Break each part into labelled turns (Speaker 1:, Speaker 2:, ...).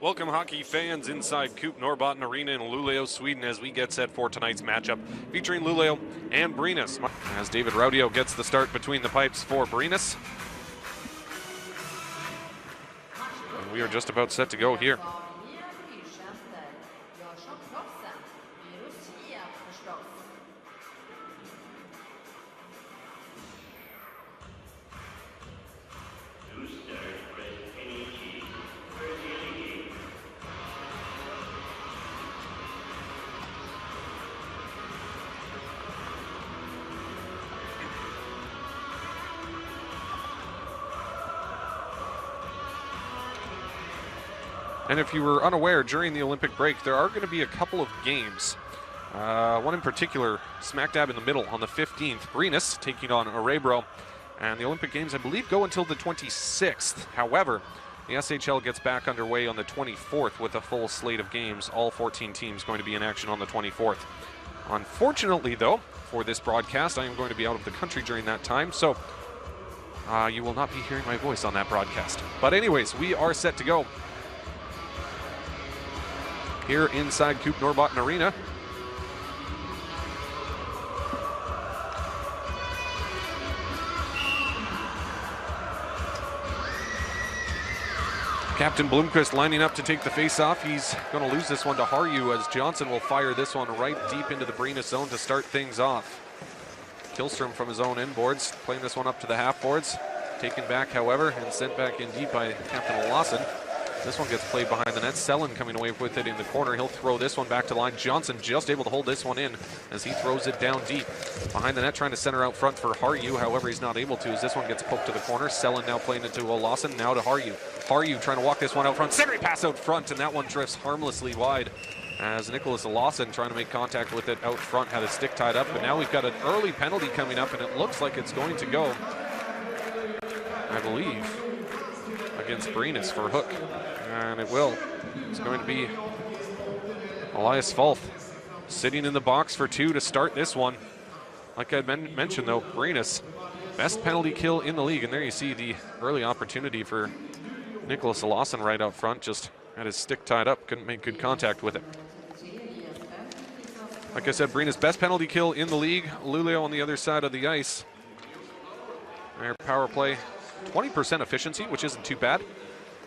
Speaker 1: Welcome, hockey fans, inside Coop Norrbotten Arena in Luleå, Sweden, as we get set for tonight's matchup featuring Luleå and Brynäs. As David Raudio gets the start between the pipes for Brynäs. And we are just about set to go here. And if you were unaware, during the Olympic break, there are going to be a couple of games. One in particular, smack dab in the middle on the 15th, Brynäs taking on Örebro. And the Olympic Games, I believe, go until the 26th. However, the SHL gets back underway on the 24th with a full slate of games. All 14 teams going to be in action on the 24th. Unfortunately, though, for this broadcast, I am going to be out of the country during that time. So you will not be hearing my voice on that broadcast. But anyways, we are set to go here inside Coop Norrbotten Arena. Captain Blomqvist lining up to take the face-off. He's going to lose this one to Harju as Johnson will fire this one right deep into the Brynäs zone to start things off. Killstrom from his own inboards, playing this one up to the half boards. Taken back, however, and sent back in deep by Captain Lawson. This one gets played behind the net. Selin coming away with it in the corner. He'll throw this one back to the line. Johnson just able to hold this one in as he throws it down deep. Behind the net, trying to center out front for Harju. However, he's not able to as this one gets poked to the corner. Selin now playing it to Lawson. Now to Harju. Harju trying to walk this one out front. Centering pass out front, and that one drifts harmlessly wide as Nicholas Lawson trying to make contact with it out front. Had his stick tied up, but now we've got an early penalty coming up, and it looks like it's going to go, I believe, against Brynäs for Hook. And it will. It's going to be Elias Falth sitting in the box for two to start this one. Like I mentioned, though, Brynäs, best penalty kill in the league. And there you see the early opportunity for Nicholas Lawson right out front. Just had his stick tied up, couldn't make good contact with it. Like I said, Brynäs, best penalty kill in the league. Luleå on the other side of the ice. Their power play, 20% efficiency, which isn't too bad.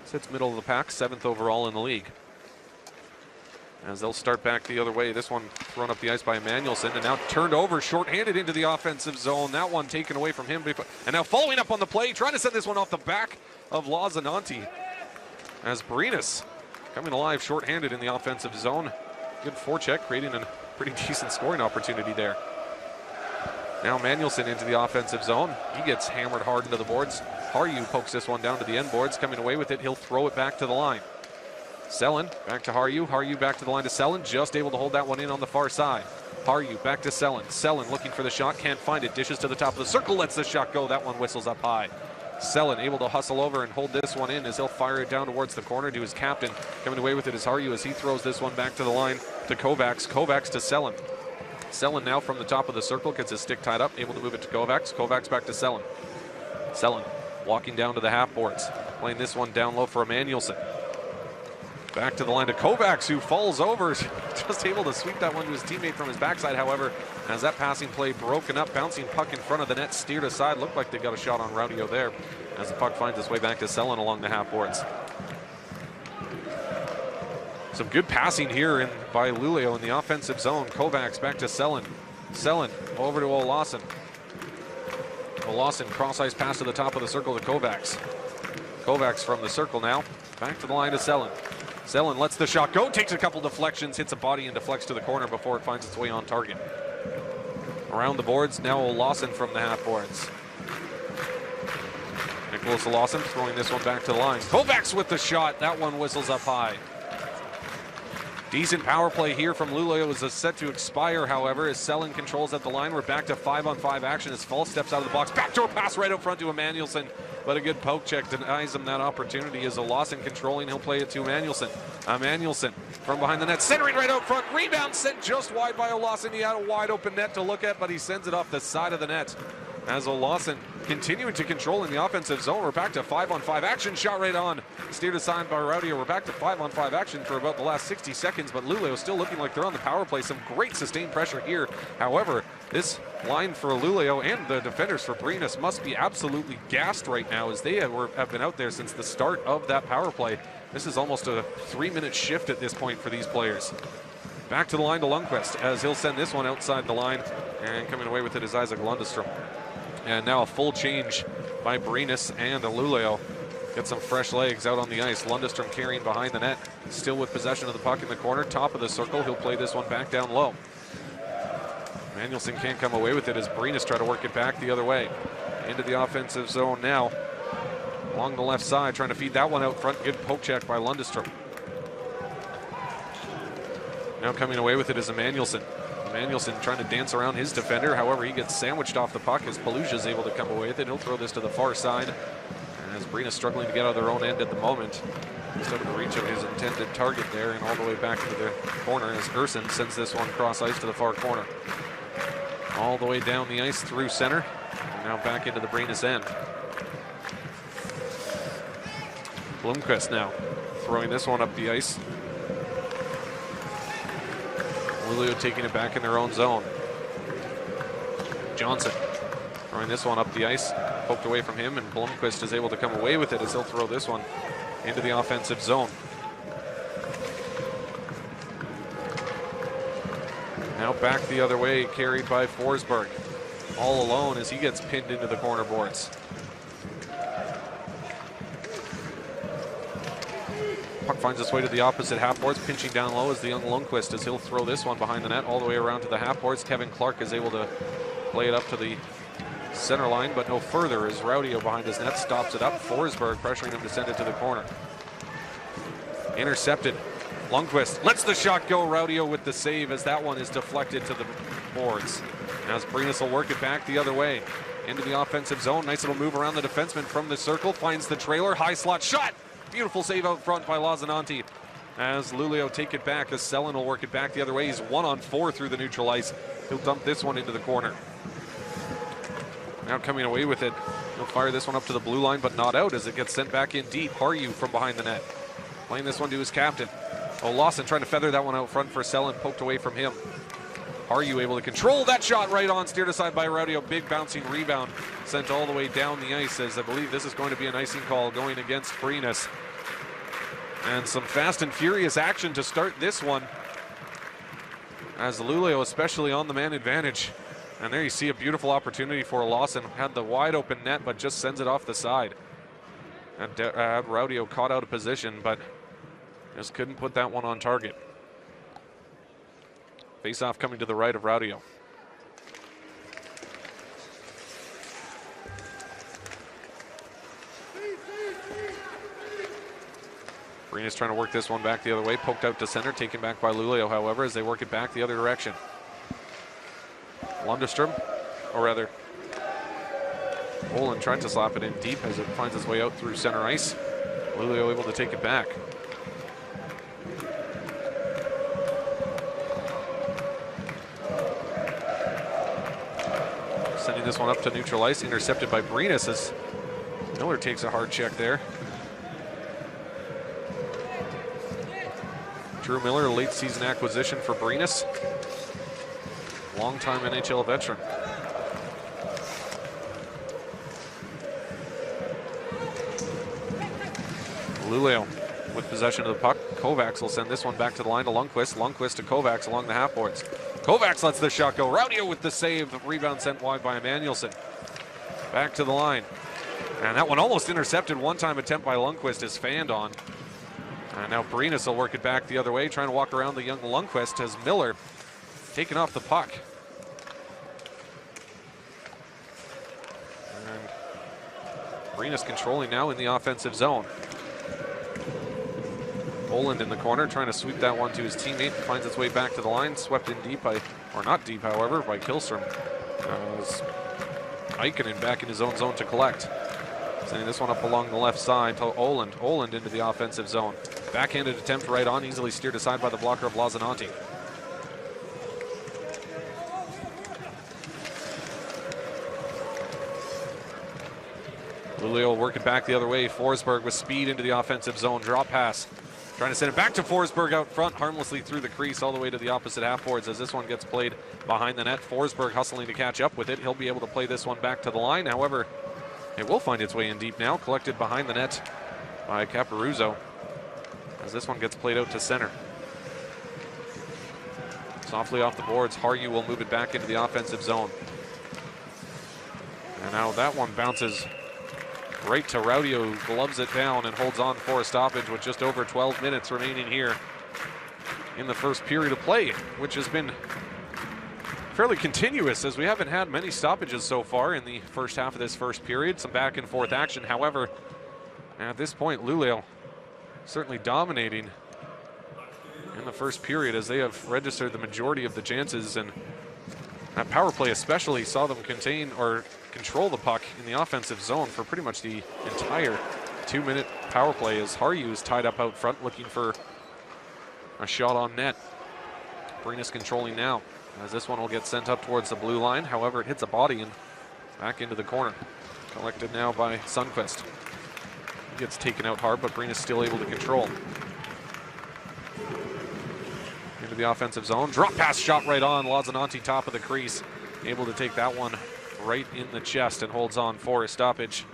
Speaker 1: Sits middle of the pack, 7th overall in the league. As they'll start back the other way. This one thrown up the ice by Emanuelson and now turned over, shorthanded into the offensive zone. That one taken away from him. And now following up on the play, trying to send this one off the back of Lazananti. As Brynäs coming alive, shorthanded in the offensive zone. Good forecheck, creating a pretty decent scoring opportunity there. Now Emanuelson into the offensive zone. He gets hammered hard into the boards. Harju pokes this one down to the end boards, coming away with it. He'll throw it back to the line. Selin back to Harju. Harju back to the line to Selin, just able to hold that one in on the far side. Harju back to Selin. Selin looking for the shot, can't find it. Dishes to the top of the circle, lets the shot go. That one whistles up high. Selin able to hustle over and hold this one in as he'll fire it down towards the corner to his captain. Coming away with it is Harju as he throws this one back to the line to Kovacs. Kovacs to Selin. Selin now from the top of the circle, gets his stick tied up, able to move it to Kovacs. Kovacs back to Selin. Selin walking down to the half boards, playing this one down low for Emanuelson. Back to the line to Kovacs, who falls over, just able to sweep that one to his teammate from his backside. However, as that passing play broken up, bouncing puck in front of the net, steered aside. Looked like they got a shot on Raudio there as the puck finds its way back to Selin along the half boards. Some good passing here by Luleå in the offensive zone. Kovacs back to Selin. Selin over to Olausson. Olausson cross-ice pass to the top of the circle to Kovacs. Kovacs from the circle now. Back to the line to Selin. Selin lets the shot go, takes a couple deflections, hits a body and deflects to the corner before it finds its way on target. Around the boards, now Olausson from the half boards. Nicholas Olausson throwing this one back to the line. Kovacs with the shot, that one whistles up high. Decent power play here from Luleå is set to expire, however, as Selin controls at the line. We're back to 5-on-5 action as Falk steps out of the box. Backdoor pass right up front to Emanuelson, but a good poke check denies him that opportunity as Olausson controlling. He'll play it to Emanuelson. Emanuelson from behind the net, centering right out front. Rebound sent just wide by Olausson. He had a wide open net to look at, but he sends it off the side of the net. as Olausen continuing to control in the offensive zone. We're back to 5-on-5 action. Shot right on. Steered aside by Raudio. We're back to 5-on-5 action for about the last 60 seconds, but Luleå still looking like they're on the power play. Some great sustained pressure here. However, this line for Luleå and the defenders for Brynäs must be absolutely gassed right now, as they have been out there since the start of that power play. This is almost a 3-minute shift at this point for these players. Back to the line to Lundqvist, as he'll send this one outside the line, and coming away with it is Isaac Lundestrom. And now a full change by Brynäs and Luleå. Get some fresh legs out on the ice. Lundestrom carrying behind the net, still with possession of the puck in the corner, top of the circle. He'll play this one back down low. Manuelson can't come away with it as Brynäs try to work it back the other way. Into the offensive zone now. Along the left side, trying to feed that one out front. Good poke check by Lundestrom. Now coming away with it is Manuelson. Manuelson trying to dance around his defender. However, he gets sandwiched off the puck as Paluja is able to come away with it. He'll throw this to the far side. As Brynäs struggling to get out of their own end at the moment. Just out of the reach of his intended target there, and all the way back to the corner as Urson sends this one cross ice to the far corner. All the way down the ice through center. And now back into the Brynäs end. Blomqvist now throwing this one up the ice. Luleå taking it back in their own zone. Johnson throwing this one up the ice, poked away from him, and Blomqvist is able to come away with it as he'll throw this one into the offensive zone. Now back the other way, carried by Forsberg. All alone as he gets pinned into the corner boards. Puck finds its way to the opposite half boards, pinching down low as the young Lundqvist as he'll throw this one behind the net all the way around to the half boards. Kevin Clark is able to play it up to the center line, but no further as Raudio behind his net stops it up. Forsberg pressuring him to send it to the corner. Intercepted. Lundqvist lets the shot go. Raudio with the save as that one is deflected to the boards. As Brynäs will work it back the other way into the offensive zone. Nice little move around the defenseman from the circle. Finds the trailer. High slot shot. Beautiful save out front by Lauzananti. As Luleå take it back, as Selin will work it back the other way. He's 1-on-4 through the neutral ice. He'll dump this one into the corner. Now coming away with it. He'll fire this one up to the blue line, but not out as it gets sent back in deep. Harju from behind the net. Playing this one to his captain. Olausen trying to feather that one out front for Selin, poked away from him. Harju able to control that shot right on, steered aside by Raudio. Big bouncing rebound sent all the way down the ice, as I believe this is going to be an icing call going against Brynäs. And some fast and furious action to start this one, as Luleå especially on the man advantage. And there you see a beautiful opportunity for Olausen. Had the wide open net, but just sends it off the side. And Raudio caught out of position, but just couldn't put that one on target. Face-off coming to the right of Raudio. Brynäs trying to work this one back the other way. Poked out to center, taken back by Luleå, however, as they work it back the other direction. Lundestrom, or rather, Olin tried to slap it in deep as it finds its way out through center ice. Luleå able to take it back. Sending this one up to neutral ice, intercepted by Brynäs as Miller takes a hard check there. Drew Miller, a late season acquisition for Brynäs. Longtime NHL veteran. Luleå with possession of the puck. Kovacs will send this one back to the line to Lundqvist. Lundqvist to Kovacs along the half boards. Kovacs lets the shot go. Raudio with the save. The rebound sent wide by Emanuelson. Back to the line. And that one almost intercepted. One-time attempt by Lundqvist is fanned on. And now Brynäs will work it back the other way, trying to walk around the young Lundqvist as Miller taking off the puck. And Brynäs controlling now in the offensive zone. Boland in the corner, trying to sweep that one to his teammate. Finds its way back to the line, swept in deep by, or not deep, however, by Kihlstrom. Ikonen back in his own zone to collect. Sending this one up along the left side to Oland. Oland into the offensive zone. Backhanded attempt right on, easily steered aside by the blocker of Lauzananti. Luleå working back the other way. Forsberg with speed into the offensive zone. Drop pass. Trying to send it back to Forsberg out front, harmlessly through the crease all the way to the opposite half boards as this one gets played behind the net. Forsberg hustling to catch up with it. He'll be able to play this one back to the line. However, it will find its way in deep now. Collected behind the net by Caparuzzo as this one gets played out to center. Softly off the boards, Harju will move it back into the offensive zone. And now that one bounces right to Rowdy, who gloves it down and holds on for a stoppage with just over 12 minutes remaining here in the first period of play, which has been fairly continuous as we haven't had many stoppages so far in the first half of this first period. Some back and forth action. However, at this point, Luleå certainly dominating in the first period as they have registered the majority of the chances, and that power play especially saw them control the puck in the offensive zone for pretty much the entire 2-minute power play as Harju is tied up out front looking for a shot on net. Brynäs controlling now as this one will get sent up towards the blue line. However, it hits a body and back into the corner. Collected now by Sundqvist. He gets taken out hard, but Brynäs still able to control. Into the offensive zone. Drop pass shot right on. Lazzananti top of the crease. Able to take that one right in the chest and holds on for a stoppage.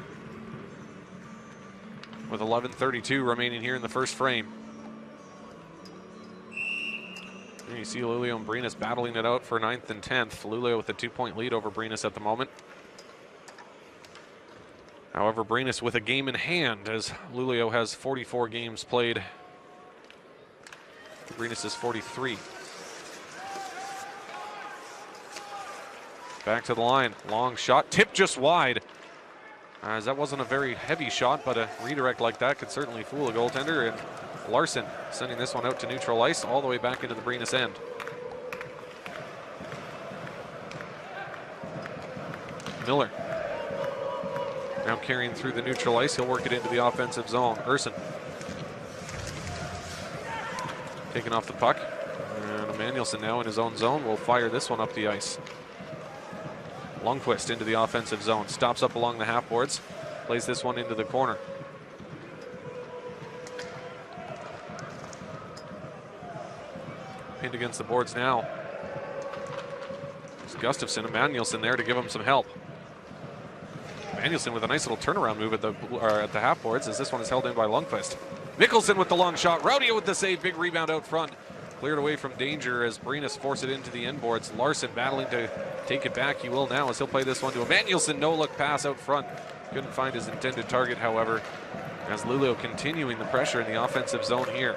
Speaker 1: With 11:32 remaining here in the first frame. And you see Luleå and Brynäs battling it out for 9th and 10th. Luleå with a 2-point lead over Brynäs at the moment. However, Brynäs with a game in hand as Luleå has 44 games played. Brynäs is 43. Back to the line, long shot, tipped just wide. As that wasn't a very heavy shot, but a redirect like that could certainly fool a goaltender. And Larson sending this one out to neutral ice all the way back into the Brynäs end. Miller now carrying through the neutral ice. He'll work it into the offensive zone. Urson taking off the puck. And Emanuelson now in his own zone will fire this one up the ice. Lundqvist into the offensive zone. Stops up along the half boards. Plays this one into the corner. Pinned against the boards now. There's Gustafsson. Emanuelson there to give him some help. Emanuelson with a nice little turnaround move at the half boards as this one is held in by Lundqvist. Mickelson with the long shot. Rowdy with the save. Big rebound out front. Cleared away from danger as Brynäs force it into the end boards. Larson battling to take it back. He will now as he'll play this one to Emanuelson. No look pass out front. Couldn't find his intended target, however, as Luleå continuing the pressure in the offensive zone here.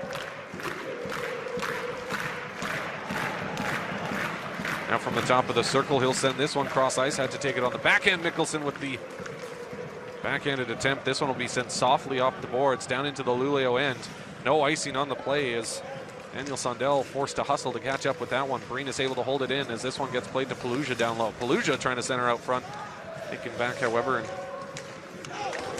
Speaker 1: Now from the top of the circle, he'll send this one cross ice. Had to take it on the backhand. Mickelson with the backhanded attempt. This one will be sent softly off the boards down into the Luleå end. No icing on the play as Daniel Sandell forced to hustle to catch up with that one. Brynäs able to hold it in as this one gets played to Paluja down low. Paluja trying to center out front. Taken back, however, and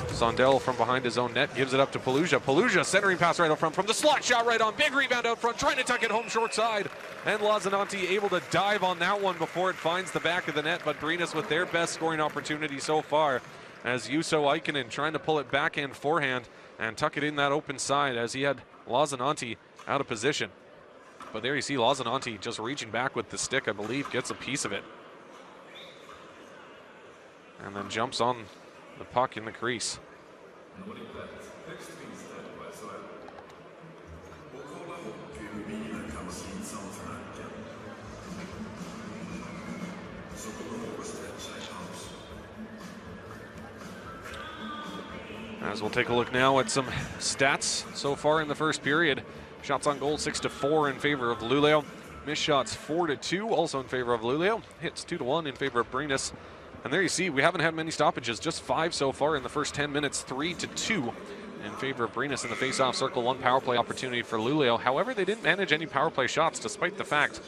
Speaker 1: Sandell from behind his own net gives it up to Paluja. Paluja centering pass right up front from the slot shot right on. Big rebound out front, trying to tuck it home short side. And Lazzananti able to dive on that one before it finds the back of the net. But Brynäs with their best scoring opportunity so far as Juuso Ikonen trying to pull it backhand forehand and tuck it in that open side as he had Lazzananti out of position. But there you see Lazzananti just reaching back with the stick, I believe, gets a piece of it. And then jumps on the puck in the crease. As we'll take a look now at some stats so far in the first period. Shots on goal 6-4 in favor of Luleå. Missed shots 4-2 also in favor of Luleå. Hits 2-1 in favor of Brynäs. And there you see, we haven't had many stoppages, just 5 so far in the first 10 minutes, 3-2 in favor of Brynäs in the face-off circle. 1 power play opportunity for Luleå. However, they didn't manage any power play shots despite the fact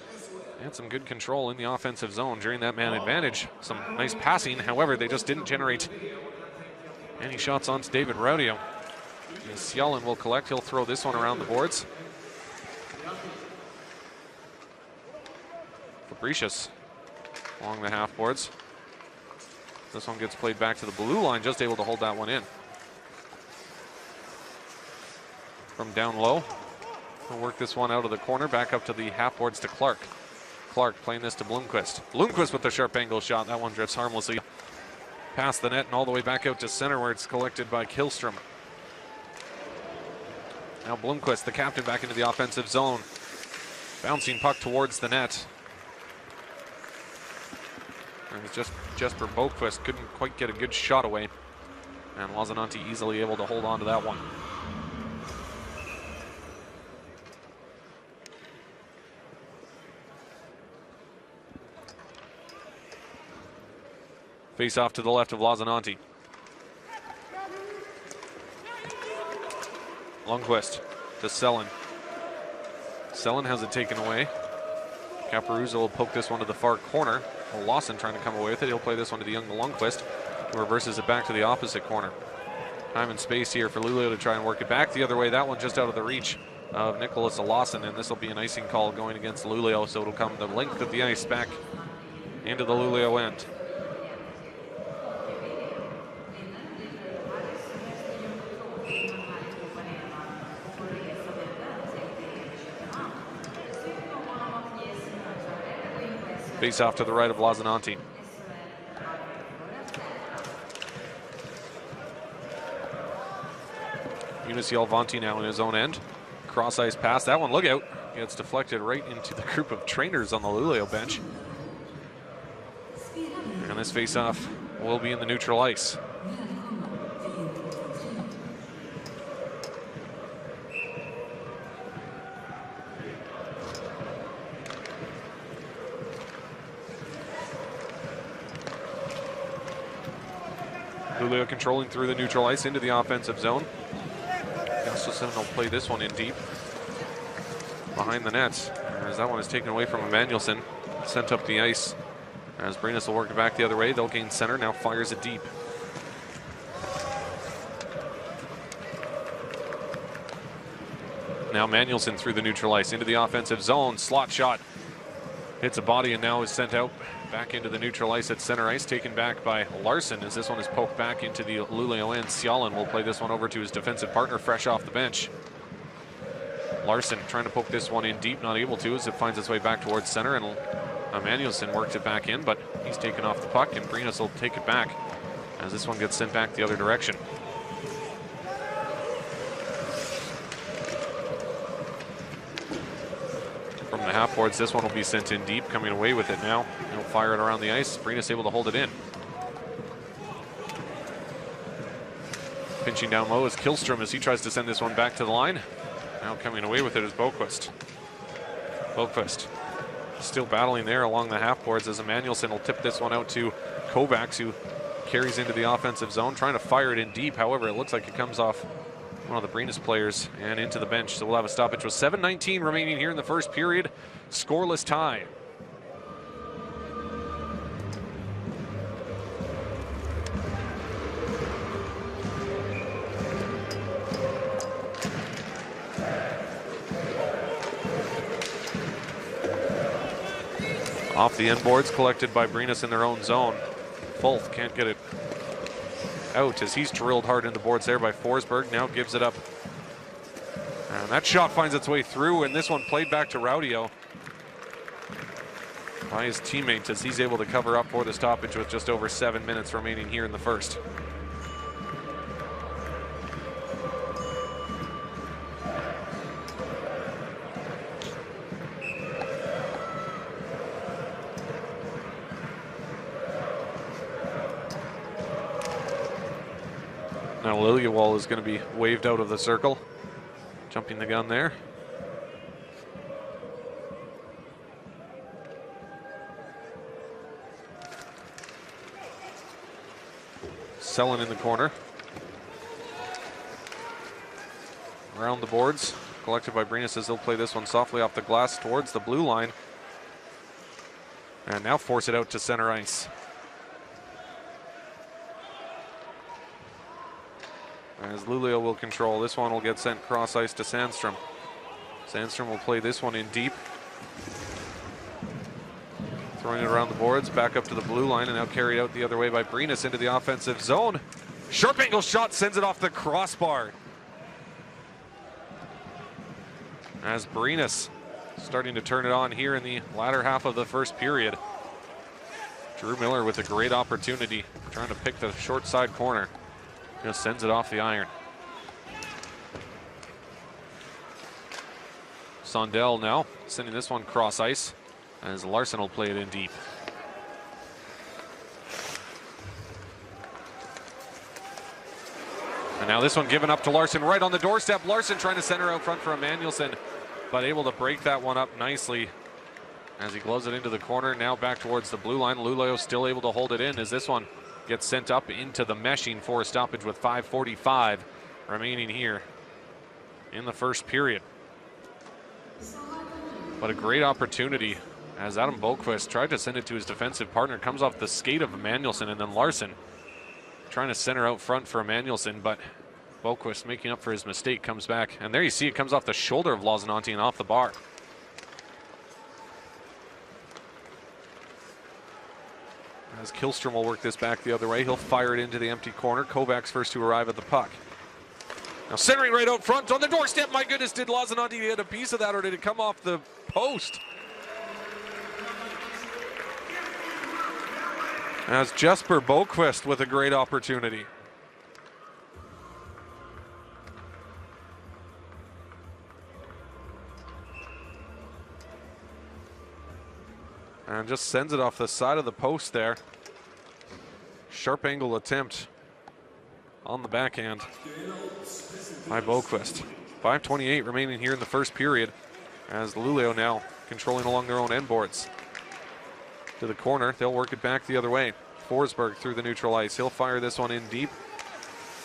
Speaker 1: they had some good control in the offensive zone during that man advantage. Some nice passing, however, they just didn't generate any shots onto David Rowdy. Sjölin will collect, he'll throw this one around the boards. Fabricius along the half boards. This one gets played back to the blue line, just able to hold that one in. From down low, we'll work this one out of the corner, back up to the half boards to Clark. Clark playing this to Bloomquist. Bloomquist with the sharp angle shot. That one drifts harmlessly past the net and all the way back out to center where it's collected by Kihlstrom. Now Bloomquist, the captain, back into the offensive zone. Bouncing puck towards the net. And it's just Jesper Boquist couldn't quite get a good shot away. And Lazananti easily able to hold on to that one. Face off to the left of Lazananti. Lundqvist to Selin. Selin has it taken away. Caparuzzo will poke this one to the far corner. Lawson trying to come away with it. He'll play this one to the young Lundqvist, who reverses it back to the opposite corner. Time and space here for Luleå to try and work it back the other way. That one just out of the reach of Nicholas Lawson, and this will be an icing call going against Luleå, so it'll come the length of the ice back into the Luleå end. Face off to the right of Lazananti. Eunice Alvanti now in his own end. Cross ice pass. That one, look out. Gets deflected right into the group of trainers on the Luleå bench. And this face off will be in the neutral ice. Luleå controlling through the neutral ice into the offensive zone. Gustafsson will play this one in deep behind the nets, as that one is taken away from Emanuelson, sent up the ice. As Brynäs will work it back the other way, they'll gain center, now fires it deep. Now Emanuelson through the neutral ice into the offensive zone, slot shot. Hits a body and now is sent out back into the neutral ice at center ice, taken back by Larson as this one is poked back into the Luleå end. Cialan will play this one over to his defensive partner fresh off the bench. Larson trying to poke this one in deep, not able to as it finds its way back towards center, and Emanuelson worked it back in, but he's taken off the puck and Brynäs will take it back as this one gets sent back the other direction. From the half boards, this one will be sent in deep, coming away with it now. He'll fire it around the ice. Brynäs able to hold it in. Pinching down low is Kihlstrom as he tries to send this one back to the line. Now coming away with it is Boquist. Boquist still battling there along the half boards as Emanuelson will tip this one out to Kovacs, who carries into the offensive zone, trying to fire it in deep. However, it looks like it comes off one of the Brynäs players and into the bench. So we'll have a stoppage with 7:19 remaining here in the first period. Scoreless tie. Off the end boards, collected by Brynäs in their own zone. Fulth can't get it out as he's drilled hard in the boards there by Forsberg. Now gives it up. And that shot finds its way through, and this one played back to Raudio by his teammates as he's able to cover up for the stoppage with just over 7 minutes remaining here in the first. Now Lilliewall is going to be waved out of the circle. Jumping the gun there. Selin in the corner. Around the boards. Collected by Brynäs as they'll play this one softly off the glass towards the blue line. And now force it out to center ice. As Luleå will control. This one will get sent cross ice to Sandstrom. Sandstrom will play this one in deep. Throwing it around the boards, back up to the blue line, and now carried out the other way by Brynäs into the offensive zone. Sharp angle shot sends it off the crossbar. As Brynäs starting to turn it on here in the latter half of the first period. Drew Miller with a great opportunity, trying to pick the short side corner. Just sends it off the iron. Sondell now sending this one cross ice as Larson will play it in deep. And now this one given up to Larson right on the doorstep. Larson trying to center out front for Emanuelson, but able to break that one up nicely as he gloves it into the corner. Now back towards the blue line. Luleå still able to hold it in as this one gets sent up into the meshing for a stoppage with 5:45 remaining here in the first period. But a great opportunity as Adam Boqvist tried to send it to his defensive partner. Comes off the skate of Emanuelson, and then Larson trying to center out front for Emanuelson, but Boqvist making up for his mistake comes back. And there you see it comes off the shoulder of Lauzananti and off the bar. As Killstrom will work this back the other way, he'll fire it into the empty corner. Kovacs first to arrive at the puck. Now centering right out front on the doorstep. My goodness, did Lauzananti get a piece of that, or did it come off the post? As Jesper Boqvist with a great opportunity. And just sends it off the side of the post there. Sharp angle attempt on the backhand by Boqvist. 5:28 remaining here in the first period as Luleå now controlling along their own end boards. To the corner, they'll work it back the other way. Forsberg through the neutral ice. He'll fire this one in deep.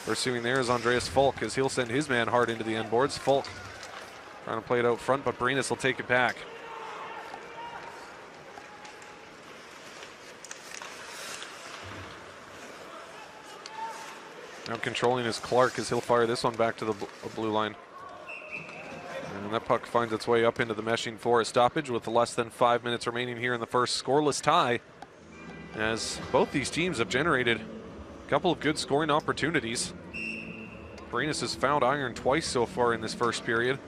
Speaker 1: Pursuing there is Andreas Falk as he'll send his man hard into the end boards. Falk trying to play it out front, but Brynäs will take it back. Now controlling is Clark as he'll fire this one back to the blue line. And that puck finds its way up into the meshing for a stoppage with less than 5 minutes remaining here in the first. Scoreless tie as both these teams have generated a couple of good scoring opportunities. Brynäs has found iron twice so far in this first period.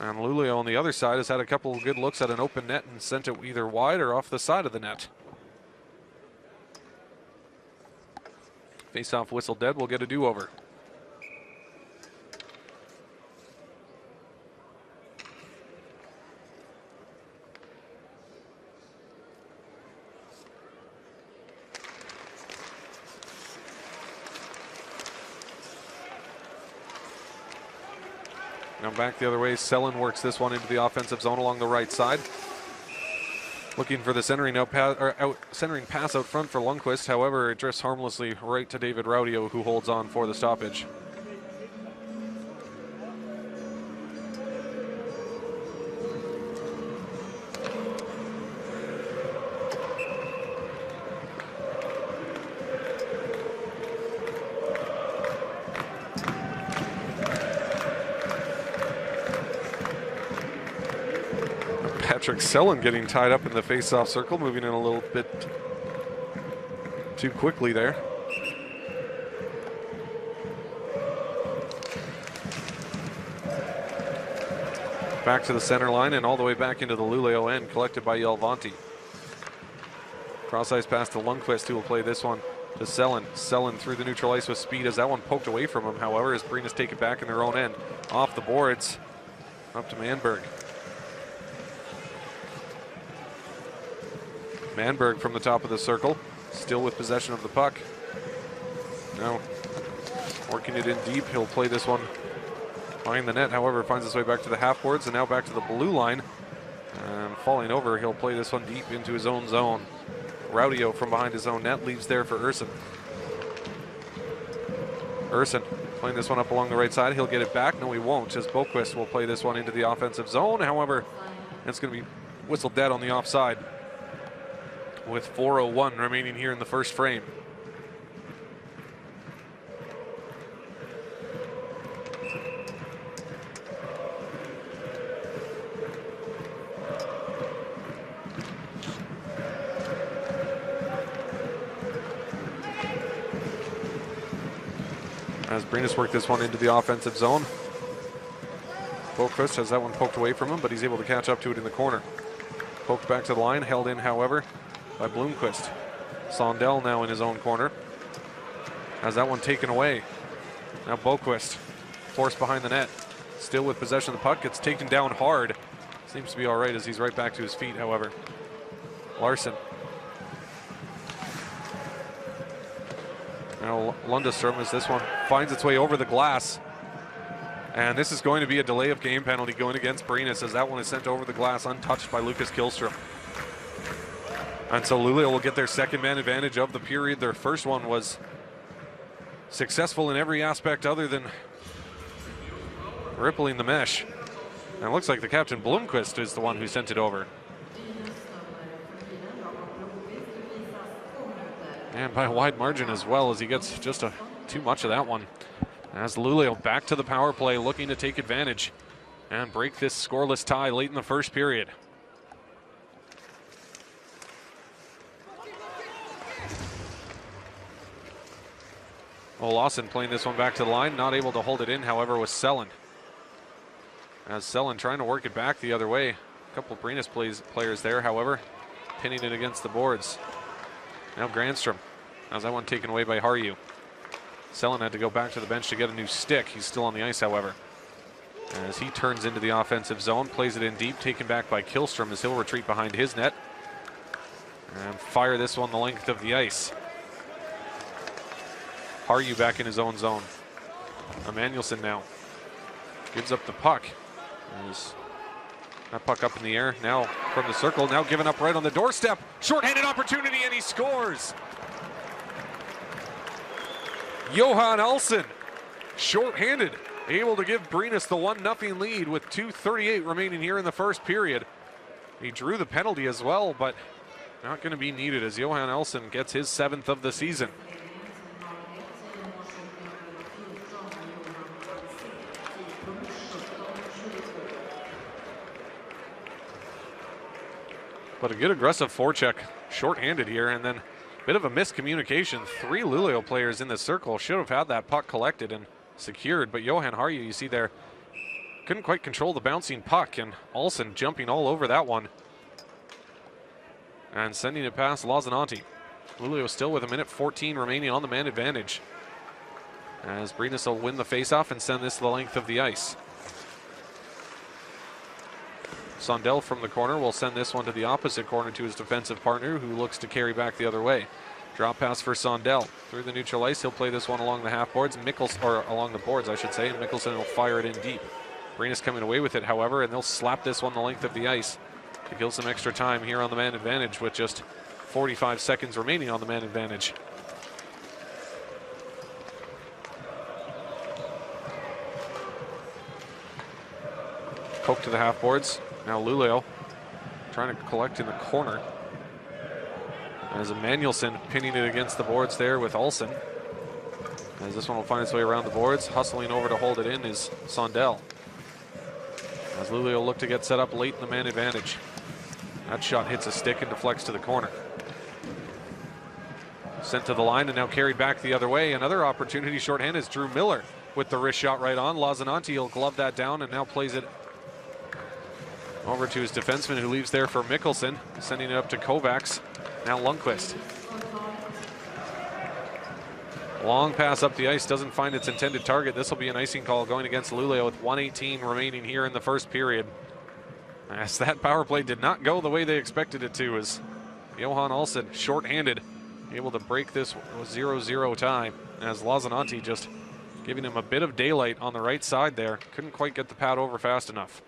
Speaker 1: And Luleå on the other side has had a couple of good looks at an open net and sent it either wide or off the side of the net. Face-off whistle dead, we'll get a do-over. Now back the other way, Selin works this one into the offensive zone along the right side. Looking for the centering pass out front for Lundqvist. However, it drifts harmlessly right to David Raudio, who holds on for the stoppage. Patrick Selin getting tied up in the face-off circle, moving in a little bit too quickly there. Back to the center line and all the way back into the Luleå end, collected by Jalvanti. Cross-ice pass to Lundqvist, who will play this one to Selin. Selin through the neutral ice with speed as that one poked away from him. However, as Brynäs take it back in their own end. Off the boards, up to Manberg. Manberg from the top of the circle, still with possession of the puck. Now working it in deep, he'll play this one behind the net. However, finds his way back to the half boards and now back to the blue line. And falling over, he'll play this one deep into his own zone. Raudio from behind his own net leaves there for Urson. Urson playing this one up along the right side. He'll get it back. No, he won't, as Boqvist will play this one into the offensive zone. However, it's going to be whistled dead on the offside, with 4:01 remaining here in the first frame. as Brynäs work this one into the offensive zone. Boquist has that one poked away from him, but he's able to catch up to it in the corner. Poked back to the line, held in, however, by Blomqvist. Sondell now in his own corner. Has that one taken away. Now Boquist, forced behind the net. Still with possession of the puck, gets taken down hard. Seems to be all right as he's right back to his feet, however. Larson. Now Lundestrom as this one finds its way over the glass. And this is going to be a delay of game penalty going against Brynäs as that one is sent over the glass untouched by Lucas Killstrom. And so Luleå will get their second man advantage of the period. Their first one was successful in every aspect other than rippling the mesh. And it looks like the captain Blomqvist is the one who sent it over. And by a wide margin as well, as he gets just too much of that one. As Luleå back to the power play, looking to take advantage and break this scoreless tie late in the first period. Lawson playing this one back to the line, not able to hold it in, however, was Selin. As Selin trying to work it back the other way. A couple of Brynäs players there, however, pinning it against the boards. Now Granström. How's that one taken away by Harju? Selin had to go back to the bench to get a new stick. He's still on the ice, however. As he turns into the offensive zone, plays it in deep, taken back by Killstrom as he'll retreat behind his net. And fire this one the length of the ice. Harju back in his own zone. Emanuelson now gives up the puck. There's that puck up in the air now from the circle, now given up right on the doorstep. Short-handed opportunity and he scores. Johan Olsen, short-handed, able to give Brynäs the 1-0 lead with 2:38 remaining here in the first period. He drew the penalty as well, but not going to be needed as Johan Olsen gets his 7th of the season. But a good aggressive forecheck, short-handed here, and then a bit of a miscommunication. 3 Luleå players in the circle should have had that puck collected and secured, but Johan Harju, you see there, couldn't quite control the bouncing puck, and Olsen jumping all over that one and sending it past Lazananti. Luleå still with 1:14 remaining on the man advantage, as Brynäs will win the faceoff and send this the length of the ice. Sondell from the corner will send this one to the opposite corner to his defensive partner, who looks to carry back the other way. Drop pass for Sondell through the neutral ice. He'll play this one along the half boards. Or along the boards, I should say. And Mikkelsen will fire it in deep. Brynäs coming away with it, however, and they'll slap this one the length of the ice to kill some extra time here on the man advantage with just 45 seconds remaining on the man advantage. Poke to the half boards. Now Luleå trying to collect in the corner. As Emanuelson pinning it against the boards there with Olsen. As this one will find its way around the boards. Hustling over to hold it in is Sondell. As Luleå look to get set up late in the man advantage. That shot hits a stick and deflects to the corner. Sent to the line and now carried back the other way. Another opportunity shorthand is Drew Miller with the wrist shot right on. Lazananti will glove that down and now plays it over to his defenseman who leaves there for Mikkelsen, sending it up to Kovacs. Now Lundqvist. Long pass up the ice, doesn't find its intended target. This will be an icing call going against Luleå with 1:18 remaining here in the first period. As that power play did not go the way they expected it to, as Johan Olsen, short-handed, able to break this 0-0 tie, as Lazananti just giving him a bit of daylight on the right side there. Couldn't quite get the pad over fast enough.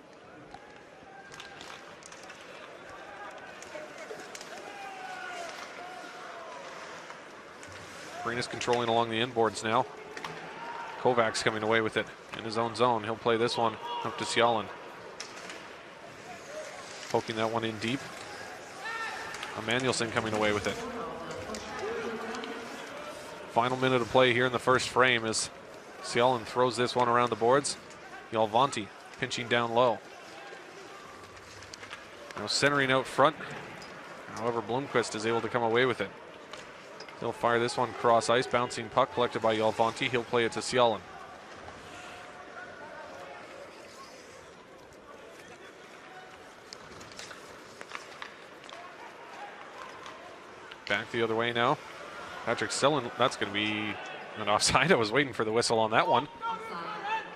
Speaker 1: Brynäs controlling along the inboards now. Kovacs coming away with it in his own zone. He'll play this one up to Sialin. Poking that one in deep. Emanuelson coming away with it. Final minute of play here in the first frame as Sialin throws this one around the boards. Jalvanti pinching down low. Now centering out front. However, Blomqvist is able to come away with it. He'll fire this one cross ice, bouncing puck collected by Yalvanti. He'll play it to Cialan. Back the other way now. Patrick Selin, that's going to be an offside. I was waiting for the whistle on that one.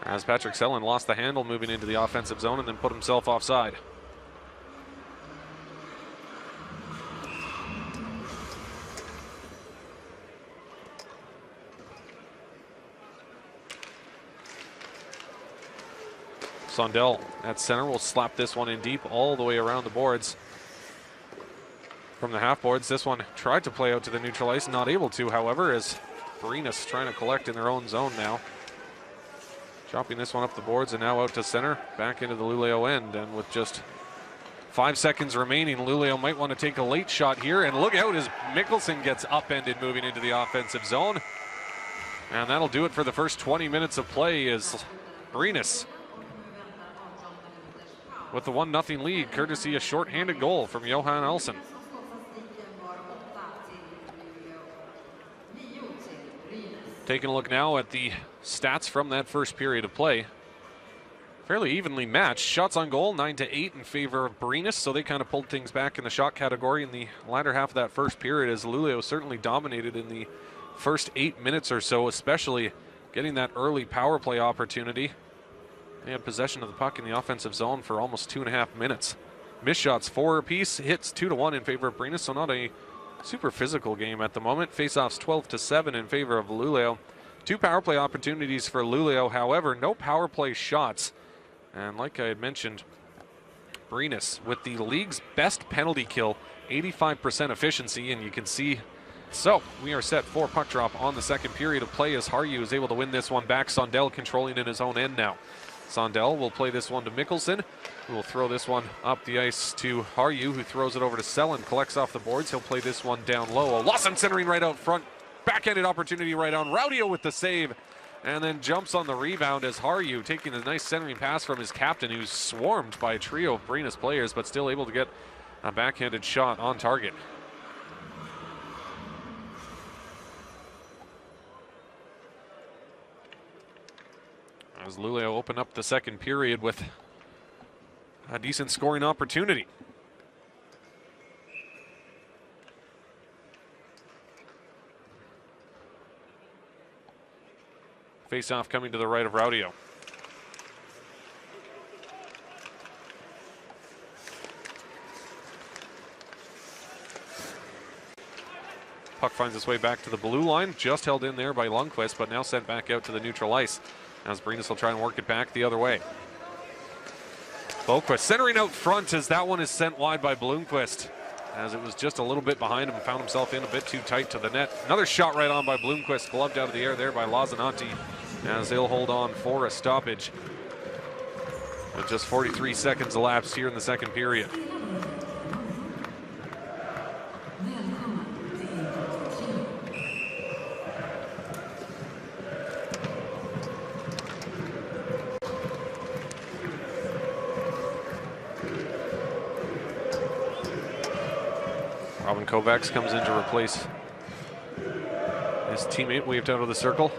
Speaker 1: As Patrick Selin lost the handle moving into the offensive zone and then put himself offside. Sondel at center will slap this one in deep all the way around the boards. From the half boards, this one tried to play out to the neutral ice, not able to, however, as Brynäs trying to collect in their own zone now. Chopping this one up the boards and now out to center, back into the Luleå end, and with just 5 seconds remaining, Luleå might want to take a late shot here, and look out as Mikkelsen gets upended moving into the offensive zone. And that'll do it for the first 20 minutes of play as Brynäs with the 1-0 lead, courtesy a shorthanded goal from Johan Elson. Taking a look now at the stats from that first period of play. Fairly evenly matched. Shots on goal, 9-8 in favor of Brynäs, so they kind of pulled things back in the shot category in the latter half of that first period, as Luleå certainly dominated in the first 8 minutes or so, especially getting that early power play opportunity. They had possession of the puck in the offensive zone for almost 2.5 minutes. Missed shots 4 apiece, hits 2-1 in favor of Brynäs, so not a super physical game at the moment. Faceoffs 12-7 in favor of Luleå. 2 power play opportunities for Luleå, however, no power play shots. And like I had mentioned, Brynäs with the league's best penalty kill, 85% efficiency, and you can see. So we are set for puck drop on the second period of play as Harju is able to win this one back. Sondel controlling in his own end now. Sondel will play this one to Mikkelsen, who will throw this one up the ice to Harju, who throws it over to Selin, collects off the boards. He'll play this one down low. Lawson centering right out front. Backhanded opportunity right on. Raudio with the save, and then jumps on the rebound as Harju taking a nice centering pass from his captain, who's swarmed by a trio of Brynäs players, but still able to get a backhanded shot on target. As Luleå open up the second period with a decent scoring opportunity. Face-off coming to the right of Raudio. Puck finds its way back to the blue line, just held in there by Lundqvist, but now sent back out to the neutral ice, as Brynäs will try and work it back the other way. Boquist centering out front as that one is sent wide by Blomqvist, as it was just a little bit behind him, found himself in a bit too tight to the net. Another shot right on by Blomqvist, gloved out of the air there by Lazananti, as they'll hold on for a stoppage. With just 43 seconds elapsed here in the second period. Robin Kovacs comes in to replace his teammate, waved out of the circle.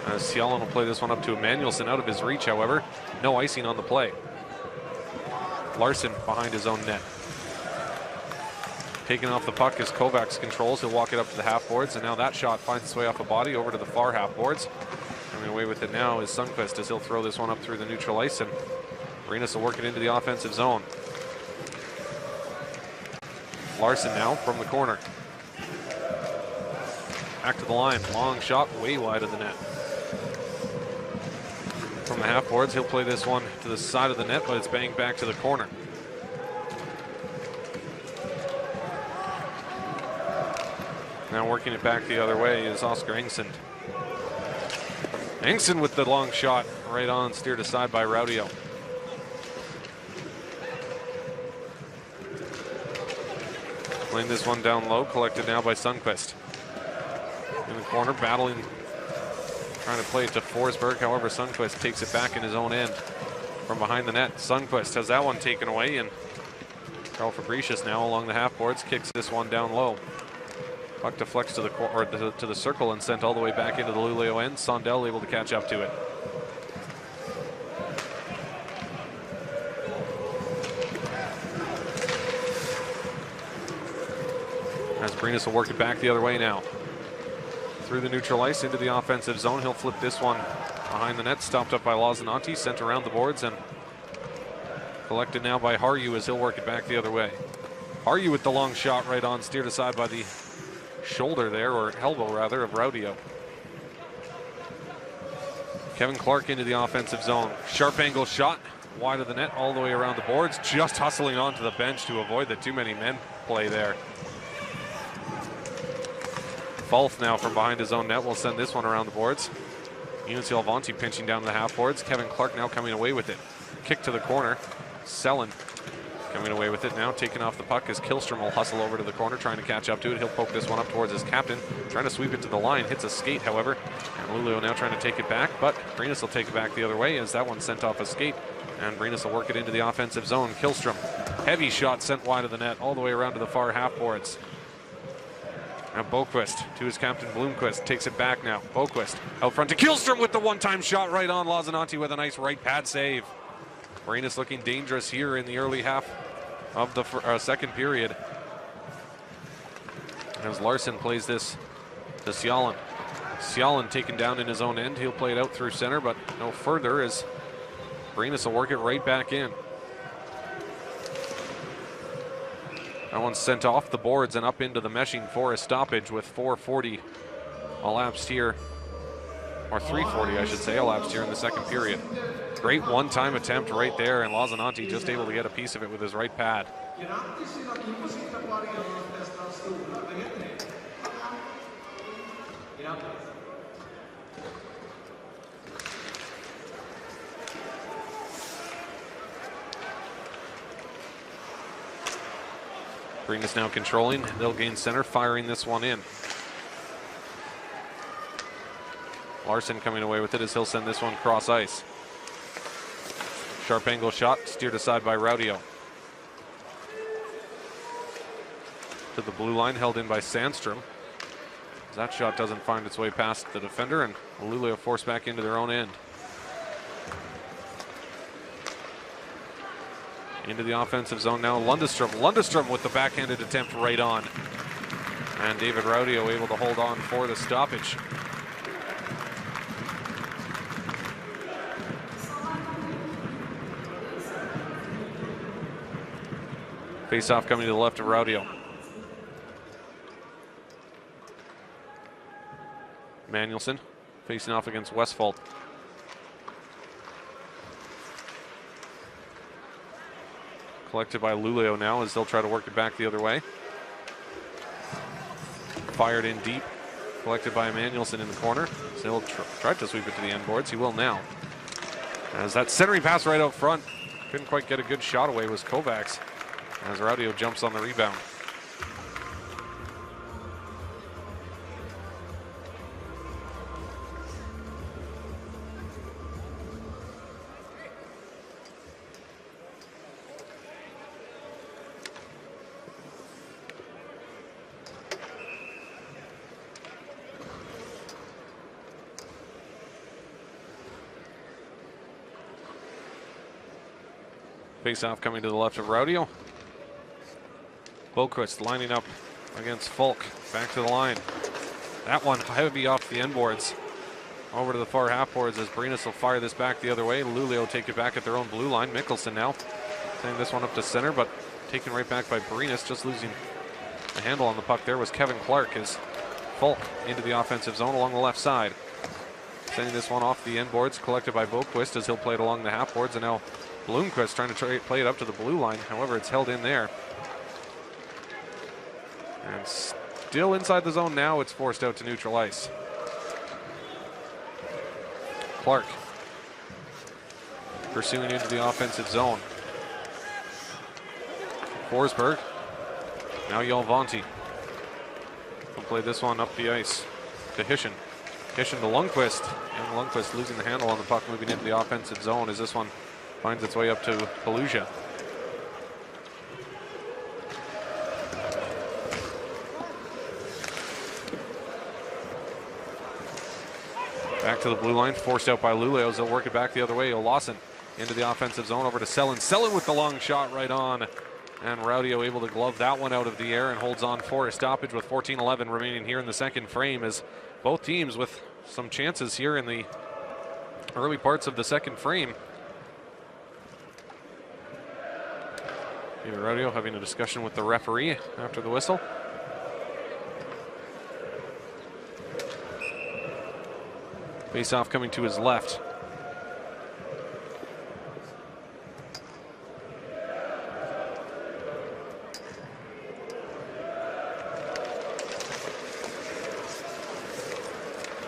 Speaker 1: As Cialan will play this one up to Emanuelson, out of his reach, however. No icing on the play. Larson behind his own net. Taking off the puck as Kovacs controls. He'll walk it up to the half boards, and now that shot finds its way off a body over to the far half boards. Coming away with it now is Sundqvist, as he'll throw this one up through the neutral ice, and Brynäs will work it into the offensive zone. Larson now from the corner. Back to the line, long shot, way wide of the net. From the half boards, he'll play this one to the side of the net, but it's banged back to the corner. Now working it back the other way is Oscar Engson. Engson with the long shot, right on, steered aside by Raudio. Playing this one down low, collected now by Sundqvist. In the corner, battling, trying to play it to Forsberg. However, Sundqvist takes it back in his own end from behind the net. Sundqvist has that one taken away, and Carl Fabricius now along the half boards, kicks this one down low. Puck deflects to the circle and sent all the way back into the Luleå end. Sondell able to catch up to it. As Brynäs will work it back the other way now. Through the neutral ice into the offensive zone. He'll flip this one behind the net, stopped up by Lazananti, sent around the boards and collected now by Harju as he'll work it back the other way. Harju with the long shot right on, steered aside by the shoulder there, or elbow rather, of Raudio. Kevin Clark into the offensive zone. Sharp angle shot, wide of the net, all the way around the boards, just hustling onto the bench to avoid the too many men play there. Falth now from behind his own net will send this one around the boards. Eunice Alvanti pinching down the half boards. Kevin Clark now coming away with it. Kick to the corner. Selin coming away with it now, taking off the puck as Killstrom will hustle over to the corner, trying to catch up to it. He'll poke this one up towards his captain, trying to sweep it to the line, hits a skate, however, and Luleå now trying to take it back, but Brynäs will take it back the other way as that one sent off a skate, and Brynäs will work it into the offensive zone. Killstrom, heavy shot sent wide of the net, all the way around to the far half boards. Now Boquist to his captain Bloomquist, takes it back now. Boquist out front to Killstrom with the one-time shot right on. Lazananti with a nice right pad save. Brynäs looking dangerous here in the early half of the second period. As Larson plays this to Cialan. Cialan taken down in his own end. He'll play it out through center, but no further as Brynäs will work it right back in. That one's sent off the boards and up into the meshing for a stoppage with 4:40 elapsed here, or 3:40 I should say, elapsed here in the second period. Great one-time attempt right there, and Lazananti just able to get a piece of it with his right pad. Brynäs now controlling. They'll gain center, firing this one in. Larson coming away with it as he'll send this one cross ice. Sharp angle shot, steered aside by Raudio. To the blue line, held in by Sandstrom. That shot doesn't find its way past the defender, and Luleå forced back into their own end. Into the offensive zone now, Lundestrom. Lundestrom with the backhanded attempt right on. And David Raudio able to hold on for the stoppage. Face-off coming to the left of Raudio. Manuelson facing off against Westfalt. Collected by Luleå now as they'll try to work it back the other way. Fired in deep. Collected by Manuelson in the corner. So he'll try to sweep it to the end boards. He will now. As that centering pass right out front. Couldn't quite get a good shot away was Kovacs. As Raudio jumps on the rebound. Face-off coming to the left of Raudio. Boquist lining up against Folk. Back to the line. That one heavy off the end boards. Over to the far half boards as Brynäs will fire this back the other way. Luleå take it back at their own blue line. Mikkelsen now sending this one up to center, but taken right back by Brynäs. Just losing the handle on the puck there was Kevin Clark as Folk into the offensive zone along the left side. Sending this one off the end boards, collected by Boquist as he'll play it along the half boards, and now Bloomquist trying to play it up to the blue line. However, it's held in there. And still inside the zone now, it's forced out to neutral ice. Clark pursuing into the offensive zone. Forsberg. Now Jalvanti. Will play this one up the ice to Hishin. Hishin to Lundqvist. And Lundqvist losing the handle on the puck, moving into the offensive zone as this one finds its way up to Paluja. Back to the blue line, forced out by Luleå as they'll work it back the other way. Lawson into the offensive zone, over to Selin. Selin with the long shot right on. And Raudio able to glove that one out of the air and holds on for a stoppage with 14:11 remaining here in the second frame, as both teams with some chances here in the early parts of the second frame. Here, Raudio having a discussion with the referee after the whistle. Face-off coming to his left.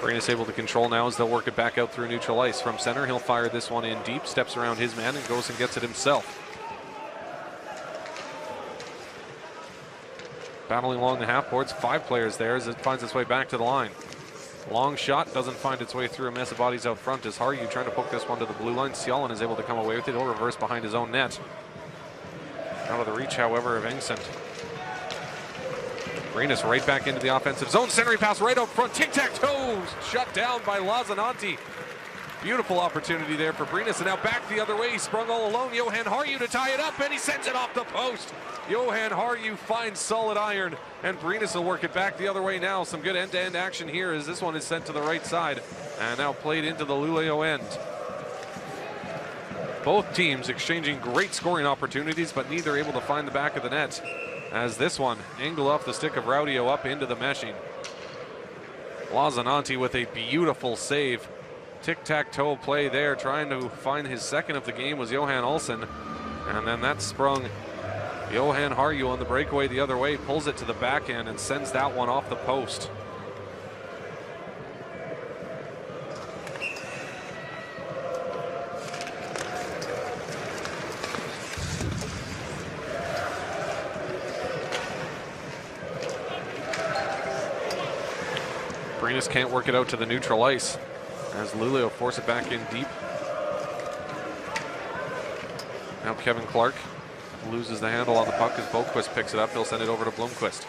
Speaker 1: Brynäs able to control now as they'll work it back out through neutral ice. From center, he'll fire this one in deep, steps around his man and goes and gets it himself. Battling along the half boards, 5 players there as it finds its way back to the line. Long shot doesn't find its way through a mess of bodies out front as Harju trying to poke this one to the blue line. Sjölin is able to come away with it. He'll reverse behind his own net. Out of the reach, however, of Engsund. Brynäs right back into the offensive zone. Centering pass right up front. Tic-tac-toe shut down by Lazananti. Beautiful opportunity there for Brynäs. And now back the other way. He sprung all alone. Johan Harju to tie it up, and he sends it off the post. Johan Harju finds solid iron, and Brynäs will work it back the other way now. Some good end-to-end action here as this one is sent to the right side and now played into the Luleå end. Both teams exchanging great scoring opportunities, but neither able to find the back of the net as this one angled off the stick of Raudio up into the meshing. Lazananti with a beautiful save. Tic-tac-toe play there, trying to find his second of the game was Johan Olsson, and then that sprung Johan Harju on the breakaway the other way, pulls it to the backhand and sends that one off the post. Brynäs can't work it out to the neutral ice as Luleå force it back in deep. Now Kevin Clark loses the handle on the puck as Boquist picks it up. He'll send it over to Blomqvist.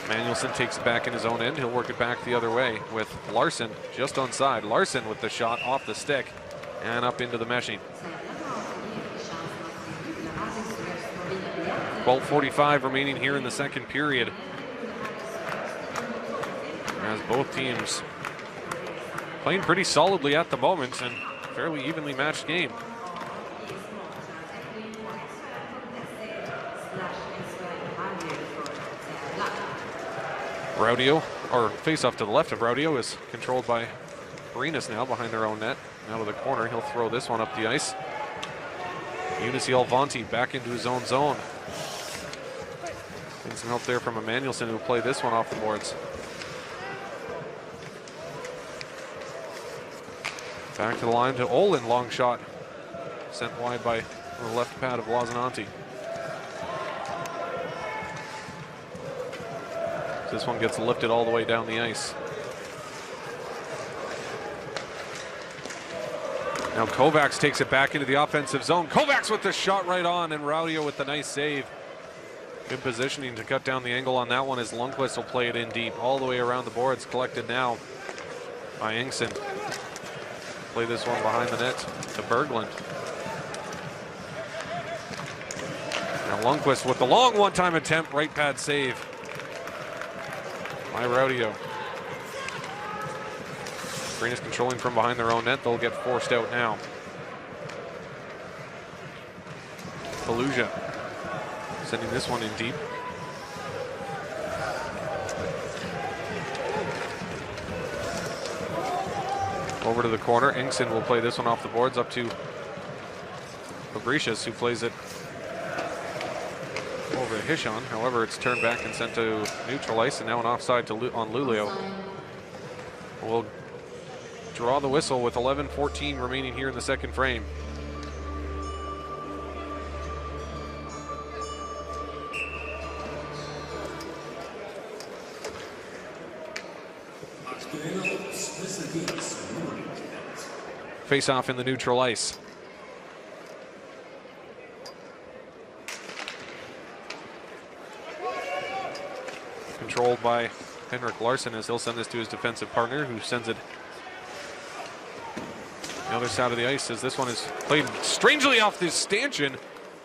Speaker 1: Manuelson takes it back in his own end. He'll work it back the other way with Larson just onside. Larson with the shot off the stick and up into the meshing. 12:45 remaining here in the second period, as both teams playing pretty solidly at the moment and fairly evenly matched game. Raudio, or face-off to the left of Raudio, is controlled by Brynäs now behind their own net. Out of the corner, he'll throw this one up the ice. Unici Alvanti back into his own zone. Getting some help there from Emanuelson, who will play this one off the boards. Back to the line to Olin, long shot. Sent wide by the left pad of Lazananti. This one gets lifted all the way down the ice. Now Kovacs takes it back into the offensive zone. Kovacs with the shot right on, and Raudio with the nice save. Good positioning to cut down the angle on that one as Lundqvist will play it in deep. All the way around the boards, collected now by Engsund. Play this one behind the net to Berglund. Now Lundqvist with the long one-time attempt, right pad save by Raudio. Brynäs controlling from behind their own net. They'll get forced out now. Beluja sending this one in deep. Over to the corner. Engsund will play this one off the boards up to Fabricius, who plays it over to Hishon. However, it's turned back and sent to neutral ice, and now an offside on Luleå. We'll draw the whistle with 11:14 remaining here in the second frame. Face off in the neutral ice. Controlled by Henrik Larsson as he'll send this to his defensive partner, who sends it The other side of the ice as this one is played strangely off this stanchion,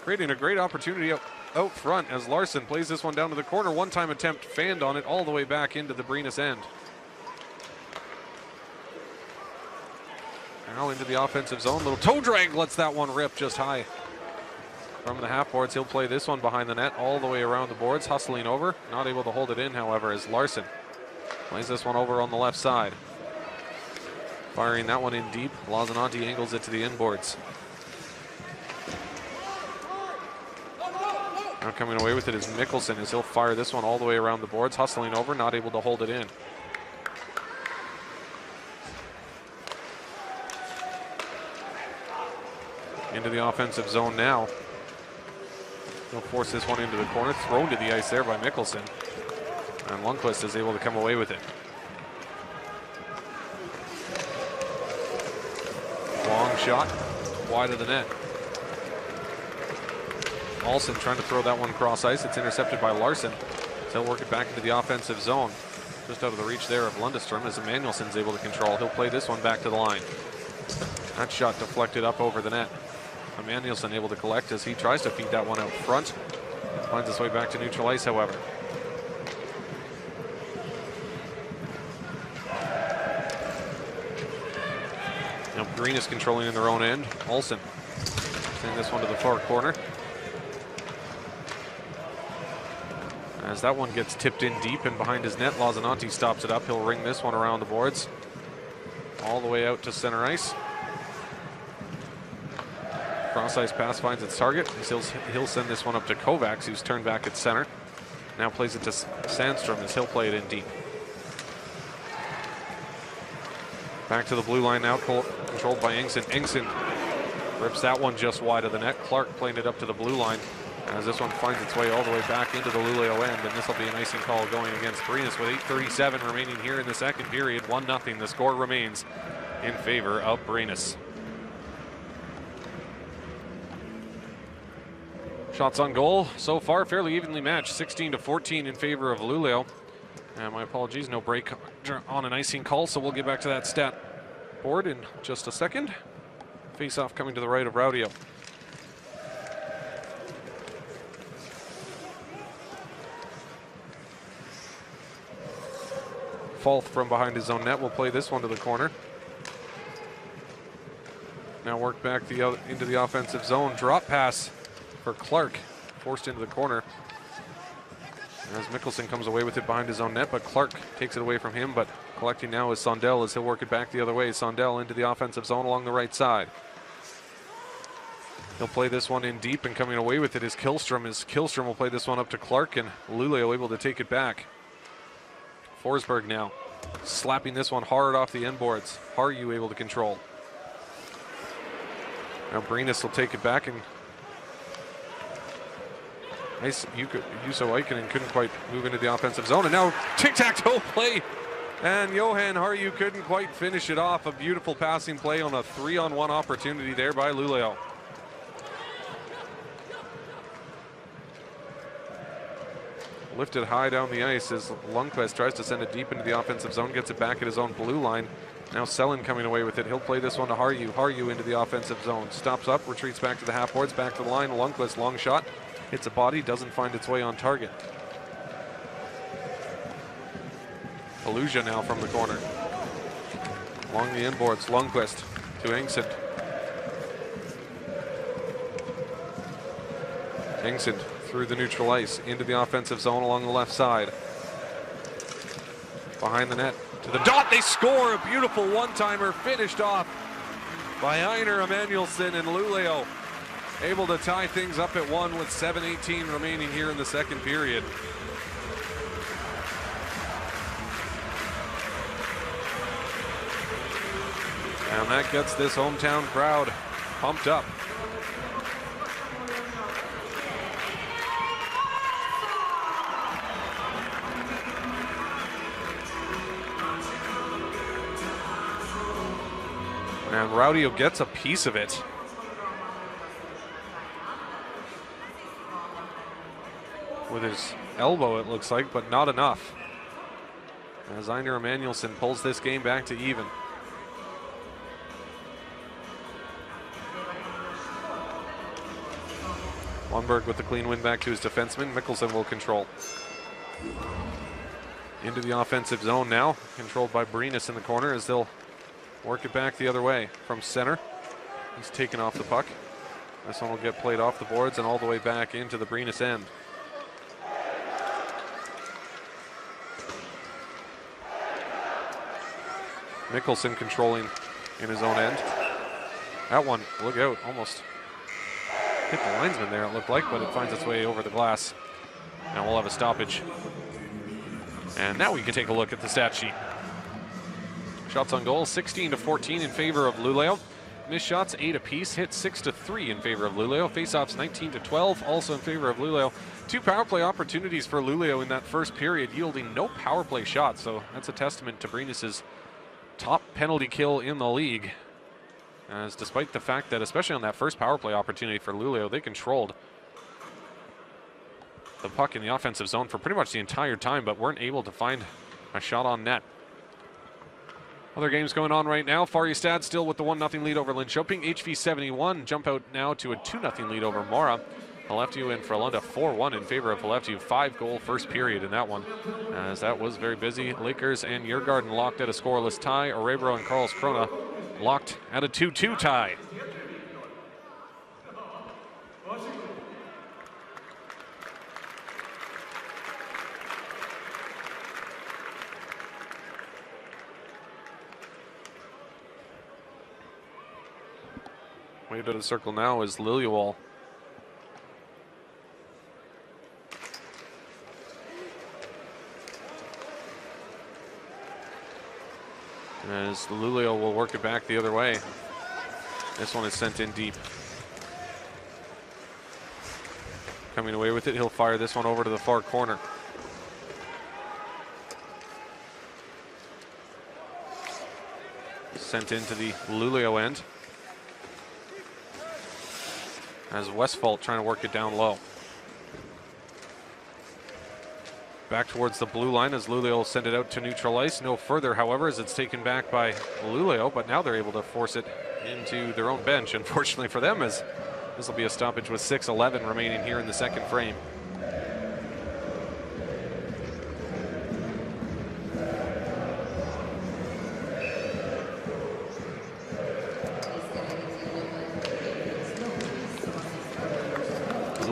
Speaker 1: creating a great opportunity out front as Larson plays this one down to the corner. One-time attempt fanned on it all the way back into the Brynäs end. Now into the offensive zone. Little toe drag lets that one rip just high from the half boards. He'll play this one behind the net all the way around the boards, hustling over. Not able to hold it in, however, as Larson plays this one over on the left side. Firing that one in deep. Lazananti angles it to the inboards. Now coming away with it is Mickelson as he'll fire this one all the way around the boards, hustling over, not able to hold it in. Into the offensive zone now. He'll force this one into the corner, thrown to the ice there by Mickelson. And Lundqvist is able to come away with it. Long shot, wide of the net. Olsen trying to throw that one cross ice. It's intercepted by Larson. So he'll work it back into the offensive zone. Just out of the reach there of Lundestrom as Emmanuelson's able to control. He'll play this one back to the line. That shot deflected up over the net. Emmanuelson able to collect as he tries to feed that one out front. Finds his way back to neutral ice, however. Now Brynäs controlling in their own end. Olsen sending this one to the far corner. As that one gets tipped in deep and behind his net, Lazananti stops it up. He'll ring this one around the boards. All the way out to center ice. Cross ice pass finds its target. He'll send this one up to Kovacs, who's turned back at center. Now plays it to Sandstrom as he'll play it in deep. Back to the blue line now, controlled by Engson. Engson rips that one just wide of the net. Clark playing it up to the blue line as this one finds its way all the way back into the Luleå end, and this will be an icing call going against Brynäs with 8:37 remaining here in the second period. 1-0. The score remains in favor of Brynäs. Shots on goal so far fairly evenly matched, 16-14 in favor of Luleå. And my apologies, no break on an icing call, so we'll get back to that stat board in just a second. Face-off coming to the right of Raudio. Falth from behind his own net will play this one to the corner. Now work back into the offensive zone. Drop pass for Clark, forced into the corner. As Mickelson comes away with it behind his own net, but Clark takes it away from him, but collecting now is Sondell as he'll work it back the other way. Sondell into the offensive zone along the right side. He'll play this one in deep, and coming away with it is Killstrom. As Killstrom will play this one up to Clark, and Luleå able to take it back. Forsberg now slapping this one hard off the end boards. Harju able to control. Now Brynäs will take it back, and nice, Juuso Ikonen couldn't quite move into the offensive zone, and now tic-tac-toe play, and Johan Harju couldn't quite finish it off. A beautiful passing play on a 3-on-1 opportunity there by Luleå. Lifted high down the ice as Lundqvist tries to send it deep into the offensive zone, gets it back at his own blue line. Now Selin coming away with it. He'll play this one to Harju. Harju into the offensive zone. Stops up, retreats back to the half boards, back to the line. Lundqvist, long shot. Hits a body, doesn't find its way on target. Paluja now from the corner. Along the inboards, Lundqvist to Engson. Engson through the neutral ice, into the offensive zone along the left side. Behind the net, to the dot, they score! A beautiful one-timer finished off by Einar Emmanuelsson, and Luleå able to tie things up at 1 with 7:18 remaining here in the second period. And that gets this hometown crowd pumped up. And Raudio gets a piece of it. With his elbow, it looks like, but not enough. As Einar Emmanuelsson pulls this game back to even. Lundberg with the clean win back to his defenseman. Mikkelsen will control. Into the offensive zone now, controlled by Brynäs in the corner as they'll work it back the other way from center. He's taken off the puck. This one will get played off the boards and all the way back into the Brynäs end. Mikkelsen controlling in his own end. That one, look out, almost hit the linesman there, it looked like, but it finds its way over the glass. And we'll have a stoppage. And now we can take a look at the stat sheet. Shots on goal, 16-14 in favor of Luleå. Missed shots, 8 apiece. Hit 6-3 in favor of Luleå. Faceoffs, 19-12, also in favor of Luleå. 2 power play opportunities for Luleå in that first period, yielding no power play shots. So that's a testament to Brynäs' top penalty kill in the league. As despite the fact that, especially on that first power play opportunity for Luleå, they controlled the puck in the offensive zone for pretty much the entire time, but weren't able to find a shot on net. Other games going on right now. Färjestad still with the 1-0 lead over Linköping. HV 71 jump out now to a 2-0 lead over Mora. Skellefteå and Frölunda 4-1 in favor of Skellefteå. 5-goal first period in that one, as that was very busy. Lakers and Djurgården locked at a scoreless tie. Örebro and Karlskrona locked at a 2-2 tie. Way to the circle now is Luleå. As Luleå will work it back the other way. This one is sent in deep. Coming away with it, he'll fire this one over to the far corner. Sent into the Luleå end. As Westphal trying to work it down low. Back towards the blue line as Luleå will send it out to neutral ice. No further, however, as it's taken back by Luleå, but now they're able to force it into their own bench. Unfortunately for them, as this will be a stoppage with 6:11 remaining here in the second frame.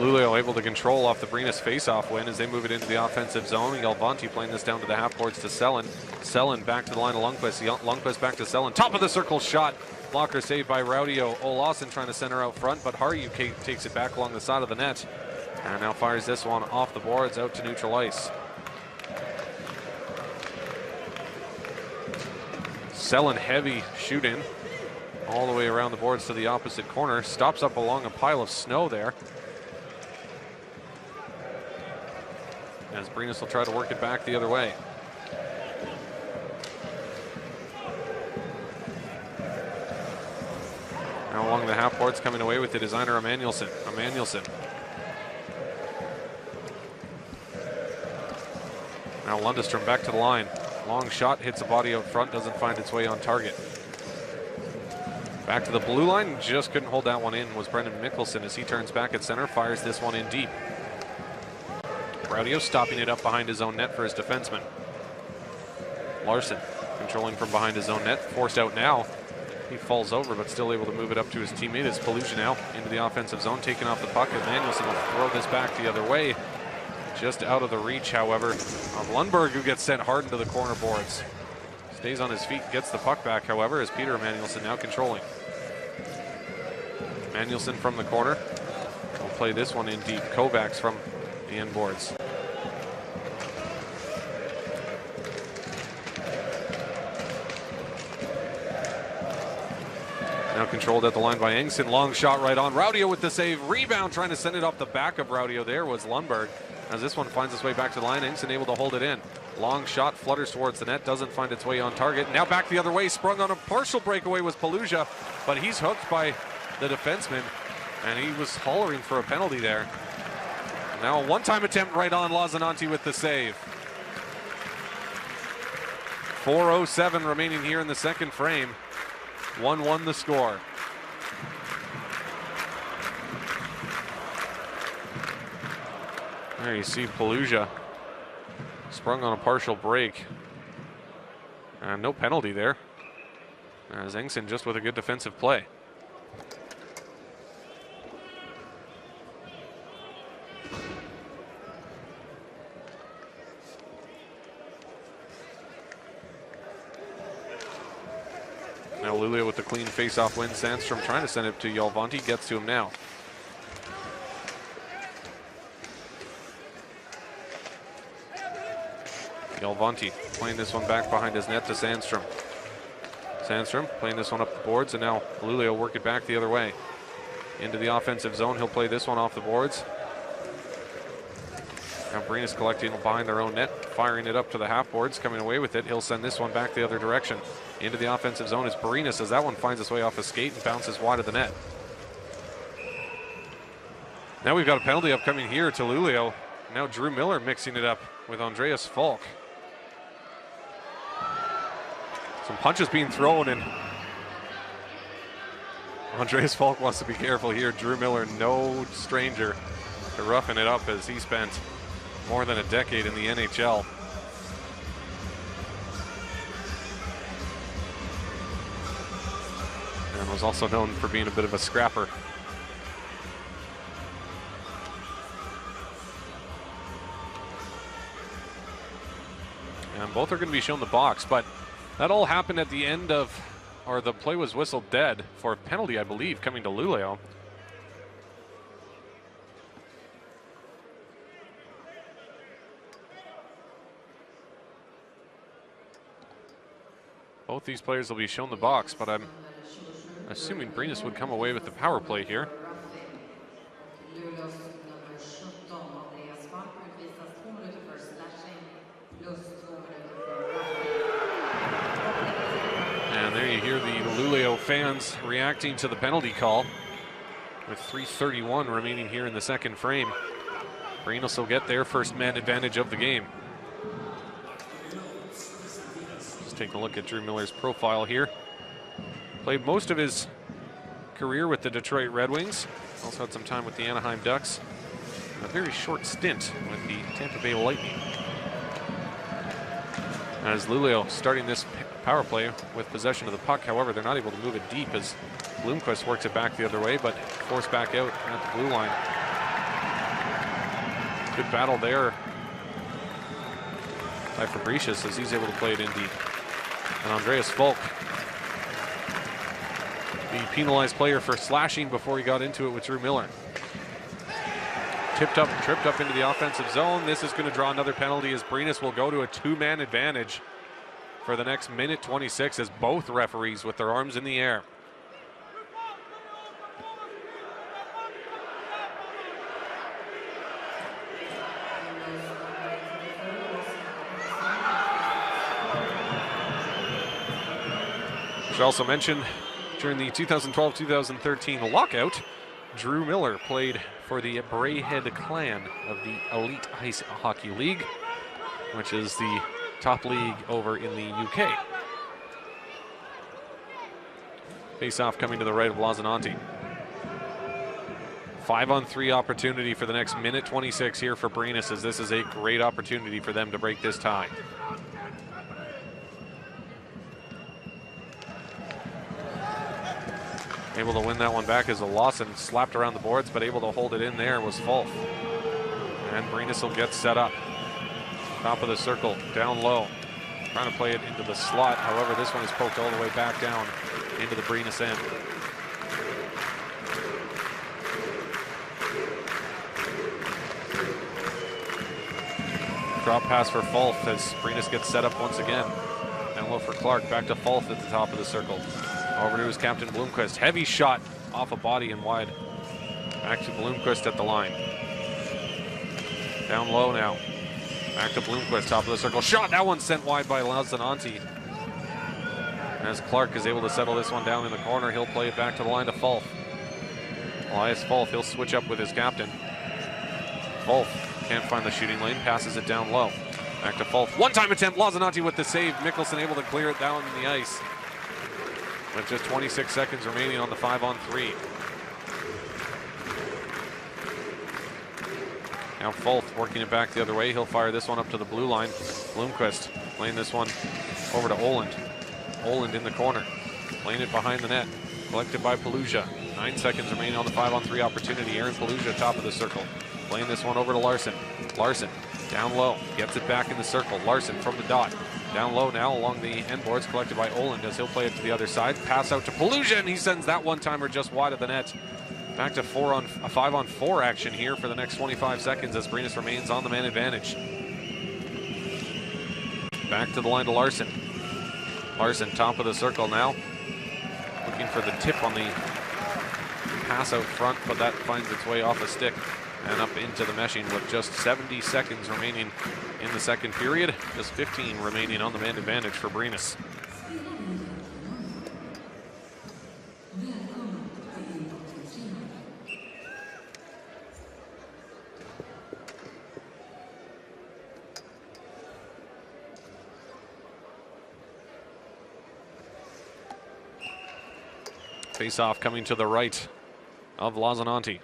Speaker 1: Luleå able to control off the Brynäs face-off win as they move it into the offensive zone. Galvanti playing this down to the half boards to Selin. Selin back to the line of Lundqvist. Lundqvist back to Selin. Top of the circle shot. Blocker saved by Raudio. Olausson trying to center out front, but Harju takes it back along the side of the net. And now fires this one off the boards out to neutral ice. Selin heavy shooting all the way around the boards to the opposite corner. Stops up along a pile of snow there. As Brynäs will try to work it back the other way. Now along the half boards, coming away with it is Einar Emanuelsson. Now Lundestrom back to the line. Long shot, hits the body out front, doesn't find its way on target. Back to the blue line, just couldn't hold that one in, was Brendan Mikkelsen as he turns back at center, fires this one in deep. Raudio stopping it up behind his own net for his defenseman. Larson controlling from behind his own net, forced out now. He falls over, but still able to move it up to his teammate. It's Paluja now into the offensive zone, taking off the puck. Emanuelsson will throw this back the other way. Just out of the reach, however, of Lundberg, who gets sent hard into the corner boards. Stays on his feet, gets the puck back, however, as Peter Emanuelsson now controlling. Emanuelsson from the corner. Will play this one in deep. Kovacs from the end boards. Now controlled at the line by Engson. Long shot right on. Raudio with the save. Rebound trying to send it off the back of Raudio there was Lundberg. As this one finds its way back to the line, Engson able to hold it in. Long shot flutters towards the net. Doesn't find its way on target. Now back the other way. Sprung on a partial breakaway was Paluja, but he's hooked by the defenseman. And he was hollering for a penalty there. Now a one-time attempt right on Lazananti with the save. 4:07 remaining here in the second frame. 1-1 the score. There you see Pelusia sprung on a partial break. And no penalty there. As Engson just with a good defensive play. Now Luleå with the clean face-off win. Sandstrom trying to send it to Jalvanti. Gets to him now. Jalvanti playing this one back behind his net to Sandstrom. Sandstrom playing this one up the boards, and now Luleå work it back the other way. Into the offensive zone. He'll play this one off the boards. Now Brynäs collecting behind their own net, firing it up to the half boards, coming away with it. He'll send this one back the other direction. Into the offensive zone is Brynäs as that one finds its way off a skate and bounces wide of the net. Now we've got a penalty upcoming here to Luleå. Now Drew Miller mixing it up with Andreas Falk. Some punches being thrown, and Andreas Falk wants to be careful here. Drew Miller, no stranger to roughing it up, as he spent more than a decade in the NHL. And was also known for being a bit of a scrapper. And both are going to be shown the box, but that all happened at the end of, or the play was whistled dead for a penalty, I believe, coming to Luleå. Both these players will be shown the box, but I'm assuming Brynäs would come away with the power play here. And there you hear the Luleå fans reacting to the penalty call with 3:31 remaining here in the second frame. Brynäs will get their first man advantage of the game. Take a look at Drew Miller's profile here. Played most of his career with the Detroit Red Wings. Also had some time with the Anaheim Ducks. A very short stint with the Tampa Bay Lightning. As Luleå starting this power play with possession of the puck. However, they're not able to move it deep as Bloomquist works it back the other way, but forced back out at the blue line. Good battle there by Fabricius as he's able to play it in deep. And Andreas Falk, the penalized player for slashing before he got into it with Drew Miller. Tripped up into the offensive zone. This is going to draw another penalty as Brynäs will go to a two-man advantage for the next minute 26 as both referees with their arms in the air. Should also mention, during the 2012-2013 lockout, Drew Miller played for the Braehead Clan of the Elite Ice Hockey League, which is the top league over in the UK. Face-off coming to the right of Lazzananti. 5-on-3 opportunity for the next minute 26 here for Brynäs, as this is a great opportunity for them to break this tie. Able to win that one back as a Lawson slapped around the boards, but able to hold it in there was Falk. And Brynäs will get set up. Top of the circle, down low. Trying to play it into the slot. However, this one is poked all the way back down into the Brynäs end. Drop pass for Falk as Brynäs gets set up once again. Down low for Clark, back to Falk at the top of the circle. Over to his captain Bloomquist. Heavy shot off a body and wide. Back to Bloomquist at the line. Down low now. Back to Bloomquist, top of the circle. Shot, that one sent wide by Lazzananti. As Clark is able to settle this one down in the corner, he'll play it back to the line to Falk. Elias Falk, he'll switch up with his captain. Falk can't find the shooting lane, passes it down low. Back to Falk. One-time attempt, Lazzananti with the save. Mickelson able to clear it down in the ice. With just 26 seconds remaining on the 5-on-3. Now Fulth working it back the other way. He'll fire this one up to the blue line. Bloomquist playing this one over to Oland. Oland in the corner, playing it behind the net. Collected by Paluja. 9 seconds remaining on the 5-on-3 opportunity. Aaron Paluja, top of the circle. Playing this one over to Larson. Larson down low, gets it back in the circle. Larson from the dot. Down low now along the end boards, collected by Oland as he'll play it to the other side. Pass out to Paluja, and he sends that one-timer just wide of the net. Back to 5-on-4 action here for the next 25 seconds as Brynäs remains on the man advantage. Back to the line to Larson. Larson, top of the circle now. Looking for the tip on the pass out front, but that finds its way off a stick and up into the meshing with just 70 seconds remaining in the second period. Just 15 remaining on the man advantage for Brynäs. Face-off coming to the right of Lazananti.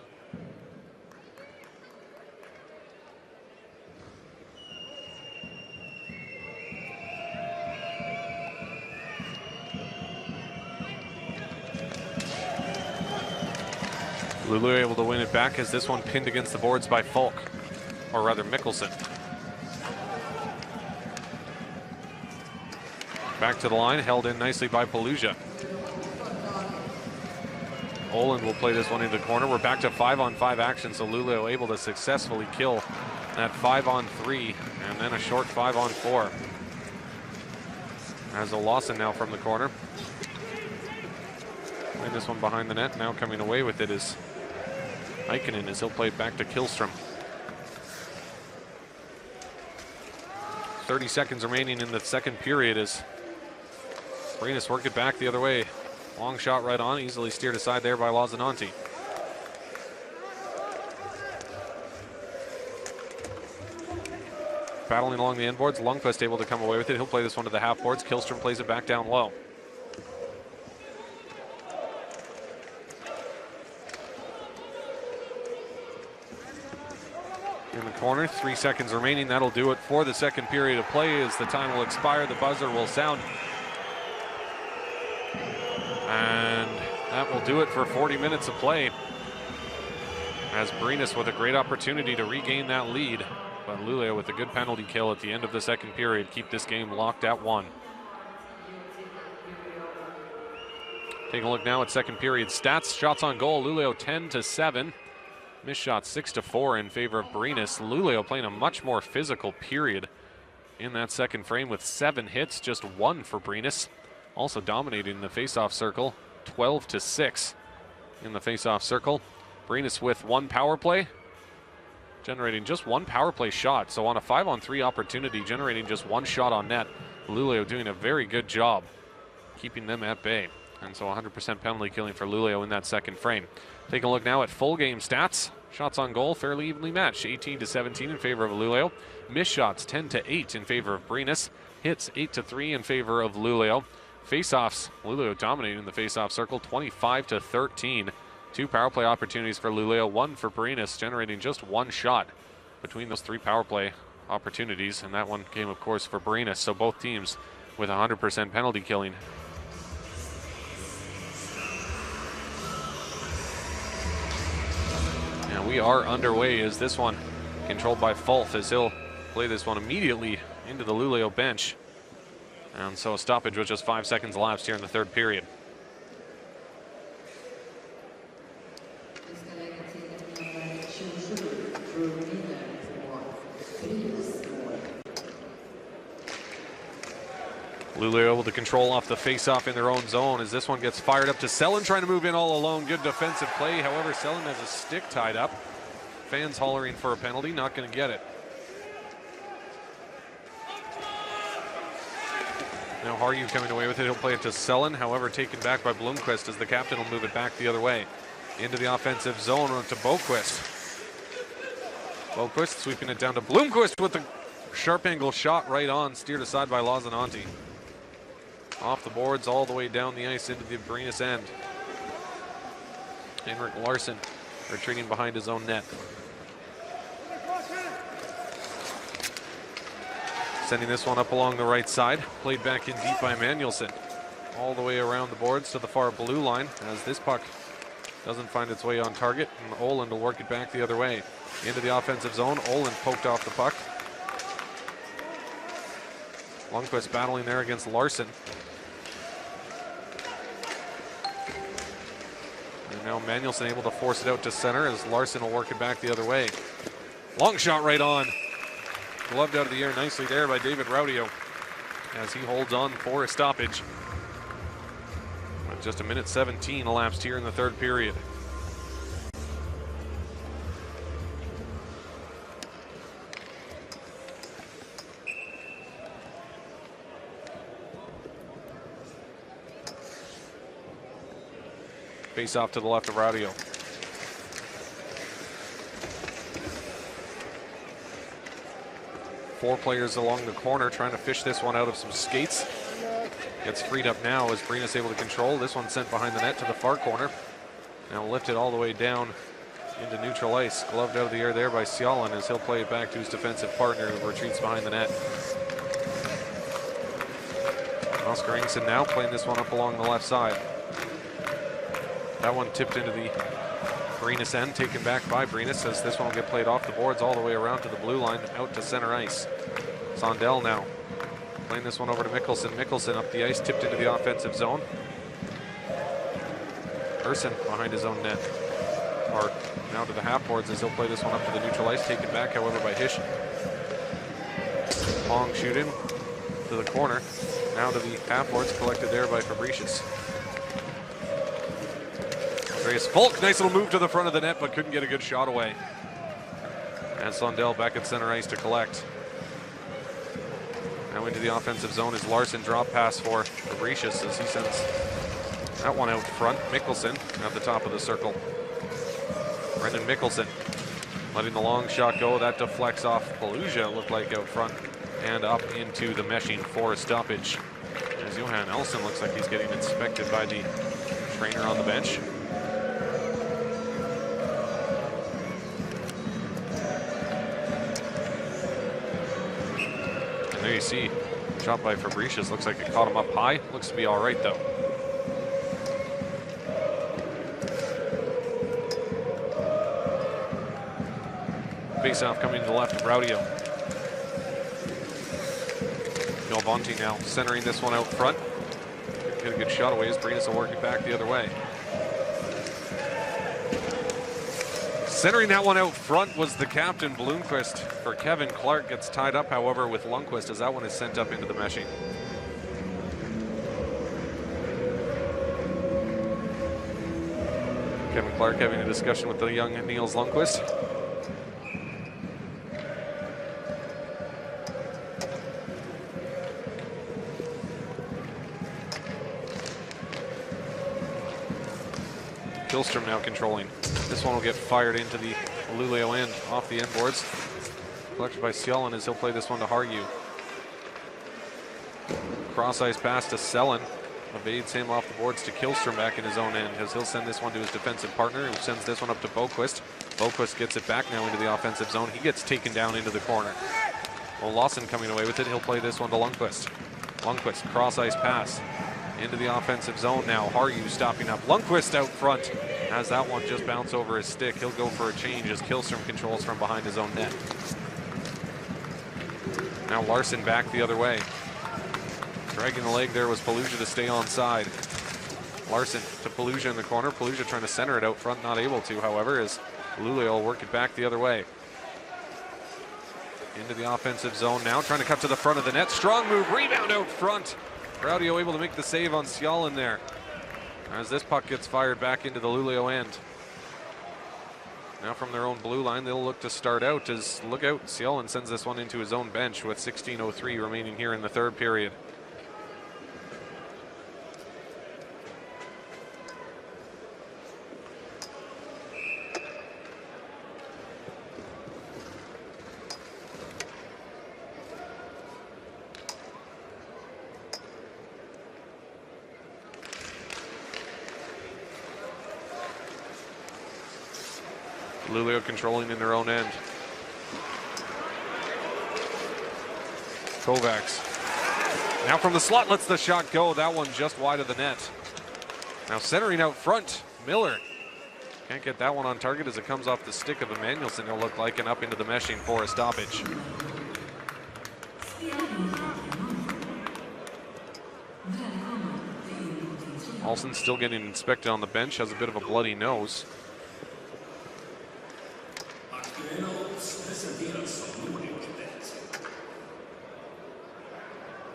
Speaker 1: Luleå able to win it back as this one pinned against the boards by Falk, or rather Mikkelsen. Back to the line, held in nicely by Paluja. Oland will play this one into the corner. We're back to 5-on-5 action, so Luleå able to successfully kill that 5-on-3 and then a short 5-on-4. As a Lawson now from the corner. Playing this one behind the net. Now coming away with it is Aikkonen as he'll play it back to Killström. 30 seconds remaining in the second period as Brynäs work it back the other way. Long shot right on, easily steered aside there by Lazananti. Battling along the end boards, Lundqvist able to come away with it. He'll play this one to the half boards. Killström plays it back down low. In the corner, 3 seconds remaining. That'll do it for the second period of play as the time will expire. The buzzer will sound. And that will do it for 40 minutes of play. As Brynäs with a great opportunity to regain that lead. But Luleå with a good penalty kill at the end of the second period keep this game locked at 1. Taking a look now at second period stats. Shots on goal, Luleå 10-7. Missed shots 6-4 in favor of Brynäs. Luleå playing a much more physical period in that second frame with 7 hits, just 1 for Brynäs. Also dominating the face-off circle, 12-6 in the face-off circle. Brynäs with 1 power play, generating just 1 power play shot. So on a 5-on-3 opportunity, generating just 1 shot on net. Luleå doing a very good job keeping them at bay. And so 100% penalty killing for Luleå in that second frame. Taking a look now at full game stats. Shots on goal fairly evenly matched, 18-17 in favor of Luleå. Missed shots 10-8 in favor of Brynäs. Hits 8-3 in favor of Luleå. Face-offs, Luleå dominating the face-off circle, 25-13. 2 power play opportunities for Luleå, 1 for Brynäs, generating just 1 shot between those 3 power play opportunities. And that one came, of course, for Brynäs. So both teams with 100% penalty killing. And we are underway as this one controlled by Fulth as he'll play this one immediately into the Luleå bench. And so a stoppage with just 5 seconds elapsed here in the third period. Luleå able to control off the face-off in their own zone as this one gets fired up to Selin, trying to move in all alone. Good defensive play. However, Selin has a stick tied up. Fans hollering for a penalty, not going to get it. Now Harju coming away with it. He'll play it to Selin, however taken back by Bloomquist as the captain will move it back the other way. Into the offensive zone to Boquist. Boquist sweeping it down to Bloomquist with the sharp angle shot right on, steered aside by Lazananti. Off the boards all the way down the ice into the Brynäs end. Henrik Larsson retreating behind his own net. Sending this one up along the right side. Played back in deep by Manuelson. All the way around the boards to the far blue line as this puck doesn't find its way on target. And Olin will work it back the other way. Into the offensive zone. Olin poked off the puck. Lundqvist battling there against Larson. And now Manuelson able to force it out to center as Larson will work it back the other way. Long shot right on. Gloved out of the air nicely there by David Raudio as he holds on for a stoppage. With just a minute 17 elapsed here in the third period. Face off to the left of Raudio. Four players along the corner trying to fish this one out of some skates. Gets freed up now as Brynäs able to control. This one sent behind the net to the far corner. Now lifted all the way down into neutral ice. Gloved out of the air there by Cialin as he'll play it back to his defensive partner who retreats behind the net. Oscar Ingson now playing this one up along the left side. That one tipped into the Brynäs end, taken back by Brynäs as this one will get played off the boards all the way around to the blue line, out to center ice. Sondell now playing this one over to Mikkelsen. Mikkelsen up the ice, tipped into the offensive zone. Urson behind his own net. Or now to the half boards as he'll play this one up to the neutral ice, taken back however by Hish. Long shooting to the corner. Now to the half boards, collected there by Fabricius. Andreas Folk, nice little move to the front of the net, but couldn't get a good shot away. And Sondell back at center ice to collect. Now into the offensive zone is Larson, drop pass for Fabricius as he sends that one out front. Mikkelsen at the top of the circle. Brendan Mikkelsen letting the long shot go. That deflects off Paluja, looked like out front, and up into the meshing for a stoppage. As Johan Elson looks like he's getting inspected by the trainer on the bench. And there you see, shot by Fabricius, looks like it caught him up high. Looks to be all right though. Face-off coming to the left of Raudio. Bonti now centering this one out front. Get a good shot away as Brynäs will work it back the other way. Centering that one out front was the captain, Bloomquist. For Kevin Clark gets tied up, however, with Lundqvist as that one is sent up into the meshing. Kevin Clark having a discussion with the young Niels Lundqvist. Killstrom now controlling. This one will get fired into the Luleå end off the end boards. Collected by Cialin as he'll play this one to Harju. Cross ice pass to Selin. Evades him off the boards to Killstrom back in his own end as he'll send this one to his defensive partner who sends this one up to Boquist. Boquist gets it back now into the offensive zone. He gets taken down into the corner. Well, Lawson coming away with it. He'll play this one to Lundqvist. Lundqvist, cross ice pass. Into the offensive zone now. Harju stopping up. Lundqvist out front. As that one just bounced over his stick, he'll go for a change as Killstrom controls from behind his own net. Now Larson back the other way. Dragging the leg there was Paluja to stay on side. Larson to Paluja in the corner. Paluja trying to center it out front, not able to, however, as Luleå will work it back the other way. Into the offensive zone now, trying to cut to the front of the net. Strong move, rebound out front. Raudio able to make the save on Cialin there. As this puck gets fired back into the Luleå end. Now from their own blue line, they'll look to start out as, look out, Cialin sends this one into his own bench with 16:03 remaining here in the third period. Luleå controlling in their own end. Kovacs. Now from the slot, lets the shot go. That one just wide of the net. Now centering out front, Miller. Can't get that one on target as it comes off the stick of Emmanuelson, it'll look like, and up into the meshing for a stoppage. Olsen still getting inspected on the bench, has a bit of a bloody nose.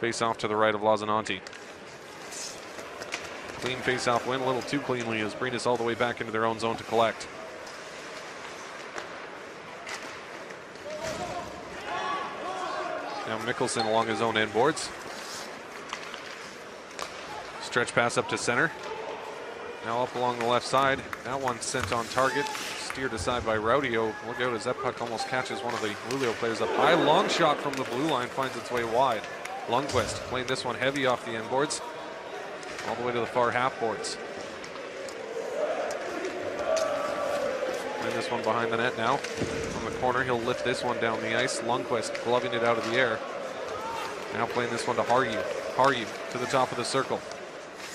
Speaker 1: Face off to the right of Lazananti. Clean face-off win, a little too cleanly as Brynäs all the way back into their own zone to collect. Now Mikkelsen along his own end boards. Stretch pass up to center. Now up along the left side. That one sent on target. Steered aside by Raudio. Look out as that puck almost catches one of the Luleå players up high. Long shot from the blue line finds its way wide. Lundqvist playing this one heavy off the end boards. All the way to the far half boards. And this one behind the net now. From the corner, he'll lift this one down the ice. Lundqvist gloving it out of the air. Now playing this one to Harju. Harju to the top of the circle.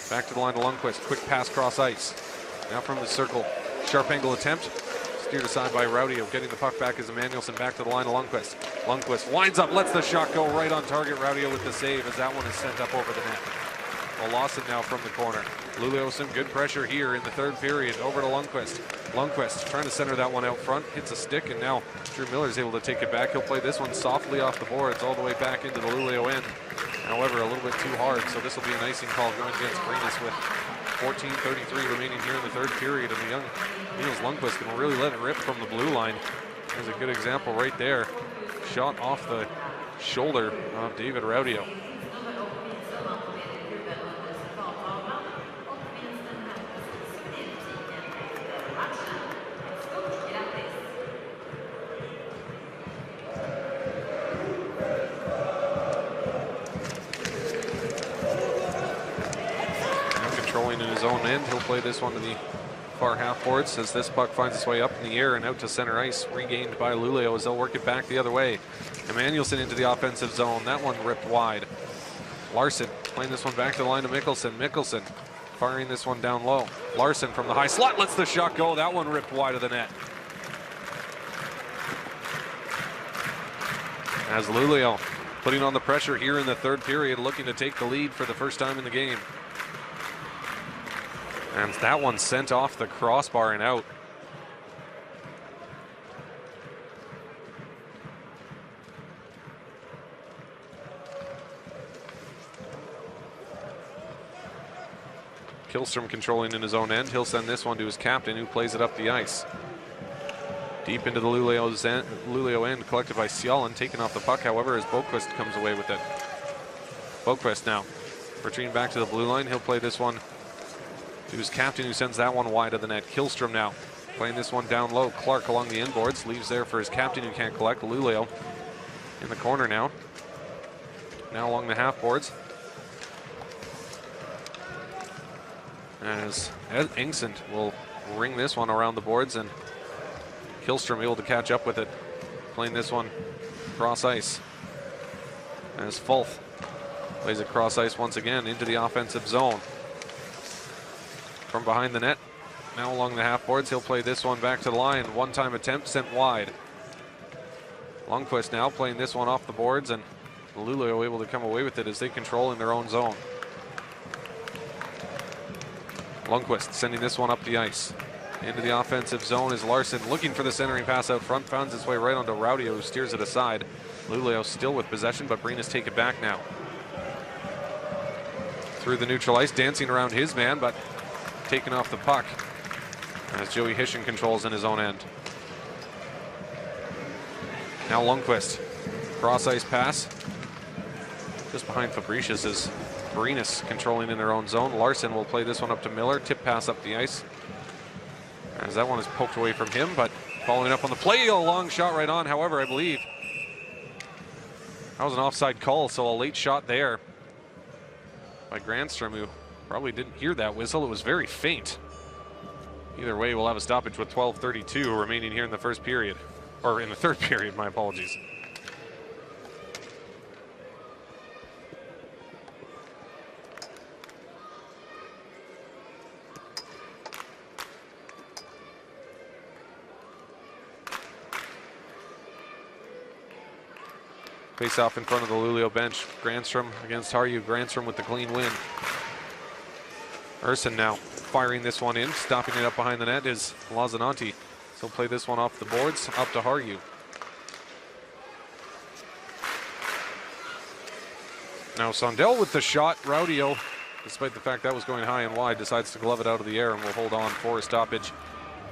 Speaker 1: Back to the line to Lundqvist. Quick pass cross ice. Now from the circle. Sharp angle attempt. Steered aside by Raudio. Getting the puck back is Emmanuelson. Back to the line to Lundqvist. Lundqvist winds up, lets the shot go right on target. Raudio with the save as that one is sent up over the net. Well, Lawson now from the corner. Luleå some good pressure here in the third period. Over to Lundqvist. Lundqvist trying to center that one out front. Hits a stick, and now Drew Miller is able to take it back. He'll play this one softly off the boards all the way back into the Luleå end. However, a little bit too hard, so this will be an icing call going against Brynäs with 14:33 remaining here in the third period. And the young Niels Lundqvist can really let it rip from the blue line. There's a good example right there. Shot off the shoulder of David Raudio. In his own end, he'll play this one to the far half boards as this puck finds its way up in the air and out to center ice, regained by Luleå as they'll work it back the other way. Emmanuelson into the offensive zone. That one ripped wide. Larson playing this one back to the line to Mikkelsen. Mikkelsen firing this one down low. Larson from the high slot lets the shot go. That one ripped wide of the net. As Luleå putting on the pressure here in the third period, looking to take the lead for the first time in the game. And that one sent off the crossbar and out. Killstrom controlling in his own end. He'll send this one to his captain, who plays it up the ice. Deep into the Luleå end, collected by Cialan, taken off the puck, however, as Boquist comes away with it. Boquist now retreating back to the blue line. He'll play this one to his captain, who sends that one wide of the net. Killstrom now playing this one down low. Clark along the inboards, leaves there for his captain, who can't collect. Luleå in the corner now. Now along the half boards. As Ed Engsund will ring this one around the boards, and Killstrom able to catch up with it. Playing this one cross ice. As Fulth plays it cross ice once again into the offensive zone. From behind the net, now along the half boards, he'll play this one back to the line. One-time attempt sent wide. Lundqvist now playing this one off the boards, and Luleå able to come away with it as they control in their own zone. Lundqvist sending this one up the ice. Into the offensive zone is Larson looking for the centering pass out front, finds its way right onto Raudio, who steers it aside. Luleå still with possession, but Brynäs take it back now. Through the neutral ice, dancing around his man, but taken off the puck as Joey Hishin controls in his own end. Now Lundqvist, cross ice pass just behind Fabricius is Brynäs controlling in their own zone. Larson will play this one up to Miller, tip pass up the ice as that one is poked away from him, but following up on the play, a long shot right on. However, I believe that was an offside call, so a late shot there by Granström, who probably didn't hear that whistle. It was very faint. Either way, we'll have a stoppage with 12:32 remaining here in the first period. Or in the third period, my apologies. Face off in front of the Luleå bench. Granström against Harju. Granström with the clean win. Urson now firing this one in. Stopping it up behind the net is Lazananti. So play this one off the boards, up to Harju. Now Sondell with the shot. Raudio, despite the fact that was going high and wide, decides to glove it out of the air and will hold on for a stoppage.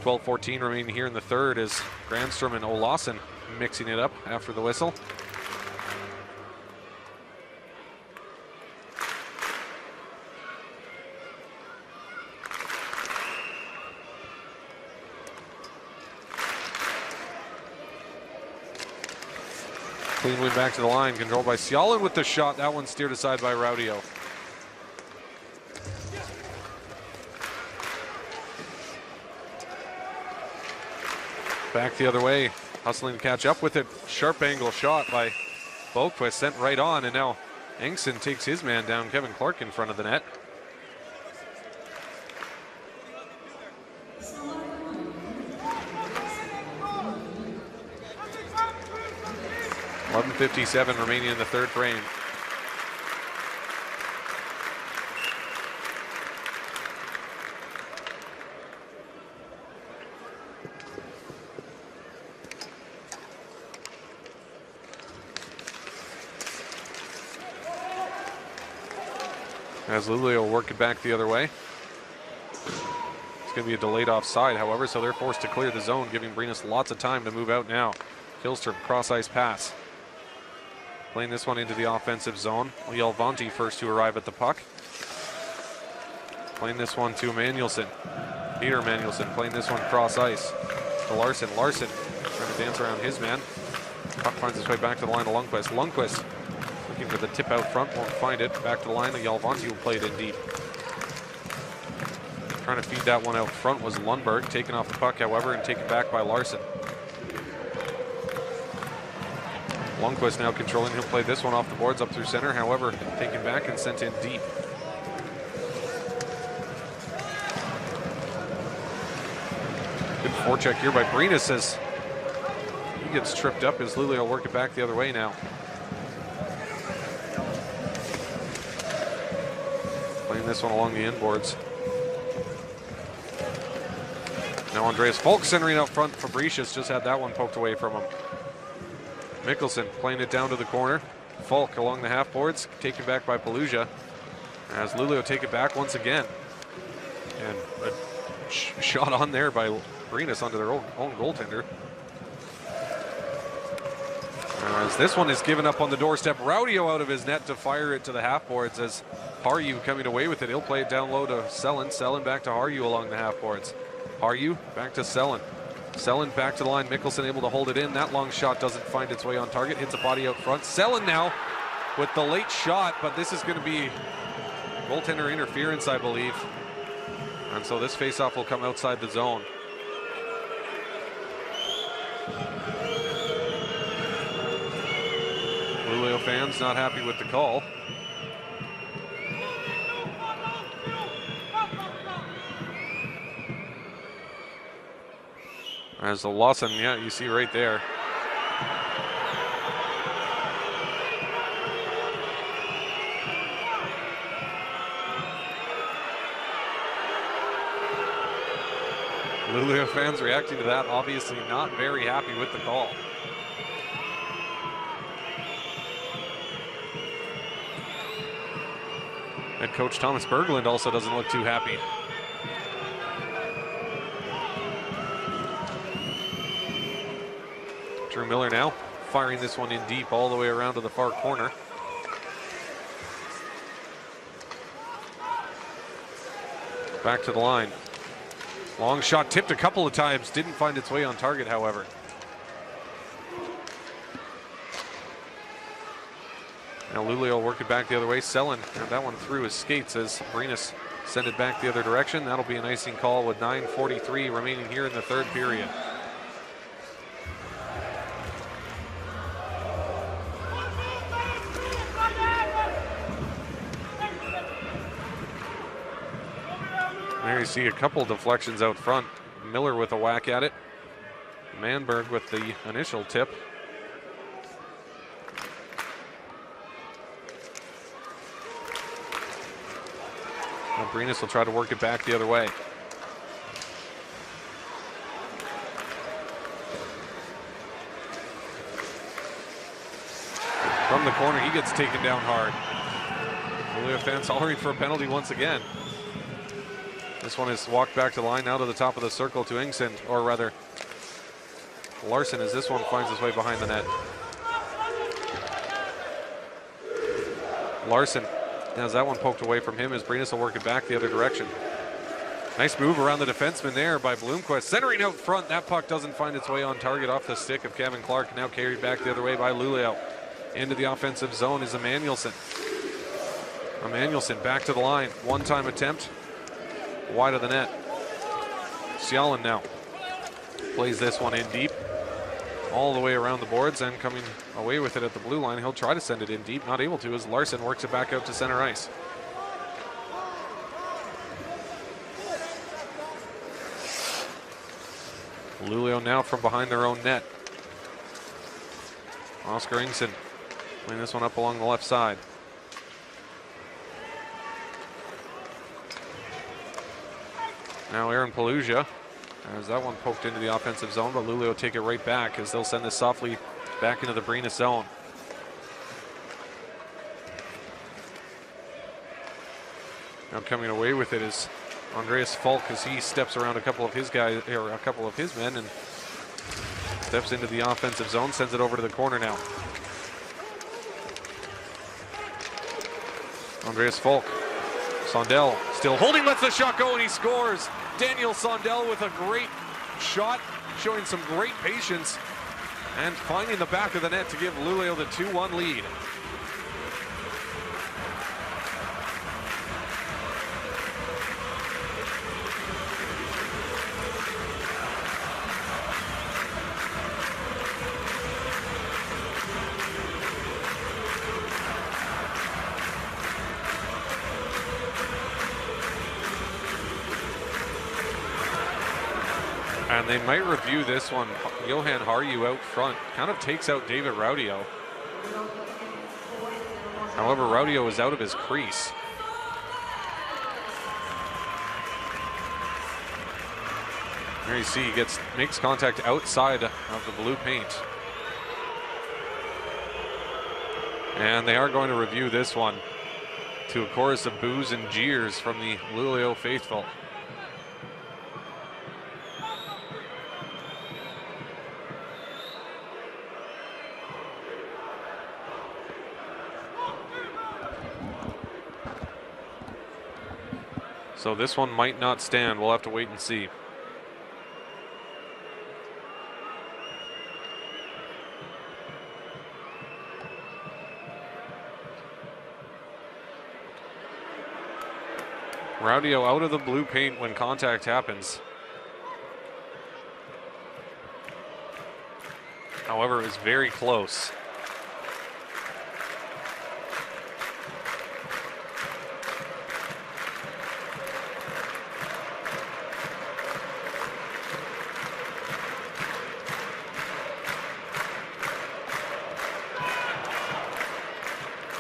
Speaker 1: 12-14 remaining here in the third as Granström and Olausson mixing it up after the whistle. Clean win back to the line, controlled by Cialin with the shot. That one steered aside by Raudio. Back the other way, hustling to catch up with it. Sharp angle shot by Boquist, sent right on, and now Engson takes his man down, Kevin Clark in front of the net. .11:57 remaining in the third frame. As Luleå will work it back the other way. It's going to be a delayed offside, however, so they're forced to clear the zone, giving Brynäs lots of time to move out now. Killström, cross-ice pass. Playing this one into the offensive zone. Jalvanti first to arrive at the puck. Playing this one to Emanuelsson. Peter Emanuelsson playing this one cross-ice to Larson. Larson trying to dance around his man. Puck finds its way back to the line of Lundqvist. Lundqvist looking for the tip out front, won't find it. Back to the line, Jalvanti will play it in deep. Trying to feed that one out front was Lundberg, taken off the puck, however, and taken back by Larson. Lundqvist now controlling, he'll play this one off the boards up through center, however, taken back and sent in deep. Good forecheck here by Brynäs as he gets tripped up as Luleå will work it back the other way now. Playing this one along the inboards. Now Andreas Falk centering up front. Fabricius just had that one poked away from him. Mikkelsen playing it down to the corner. Falk along the half boards, taken back by Paluja. As Luleå take it back once again. And a shot on there by Brynäs onto their own goaltender. As this one is given up on the doorstep. Raudio out of his net to fire it to the half boards as Harju coming away with it. He'll play it down low to Selin. Selin back to Harju along the half boards. Harju back to Selin. Selin back to the line. Mikkelsen able to hold it in. That long shot doesn't find its way on target. Hits a body out front. Selin now with the late shot, but this is going to be goaltender interference, I believe. And so this faceoff will come outside the zone. Luleå fans not happy with the call. As the Lawson, yeah, you see right there. Luleå fans reacting to that, obviously not very happy with the call. Head coach Thomas Berglund also doesn't look too happy. Drew Miller now firing this one in deep all the way around to the far corner. Back to the line. Long shot tipped a couple of times, didn't find its way on target, however. Now Luleå work it back the other way. Selin had that one through his skates as Brynäs send it back the other direction. That'll be an icing call with 9:43 remaining here in the third period. There you see a couple deflections out front. Miller with a whack at it. Manberg with the initial tip. And Brynäs will try to work it back the other way. From the corner, he gets taken down hard. Luleå fans hollering for a penalty once again. This one is walked back to the line, now to the top of the circle to Ingson, or rather Larson, as this one finds its way behind the net. Larson has that one poked away from him as Brynäs will work it back the other direction. Nice move around the defenseman there by Bloomquist. Centering out front, that puck doesn't find its way on target off the stick of Kevin Clark. Now carried back the other way by Luleå. Into the offensive zone is Emanuelson. Emanuelson back to the line. One-time attempt. Wide of the net. Cialan now plays this one in deep. All the way around the boards and coming away with it at the blue line. He'll try to send it in deep. Not able to as Larson works it back out to center ice. Luleå now from behind their own net. Oscar Ingson playing this one up along the left side. Now Aaron Paluja, as that one poked into the offensive zone, but Luleå take it right back as they'll send this softly back into the Brynäs zone. Now coming away with it is Andreas Falk as he steps around a couple of his guys, or a couple of his men, and steps into the offensive zone, sends it over to the corner now. Andreas Falk. Sondell still holding, lets the shot go, and he scores. Daniel Sondell with a great shot, showing some great patience and finding the back of the net to give Luleå the 2-1 lead. And they might review this one. Johan Harju out front kind of takes out David Raudio. However, Raudio is out of his crease. There you see he makes contact outside of the blue paint. And they are going to review this one to a chorus of boos and jeers from the Luleå faithful. So this one might not stand. We'll have to wait and see. Raudio out of the blue paint when contact happens. However, it was very close.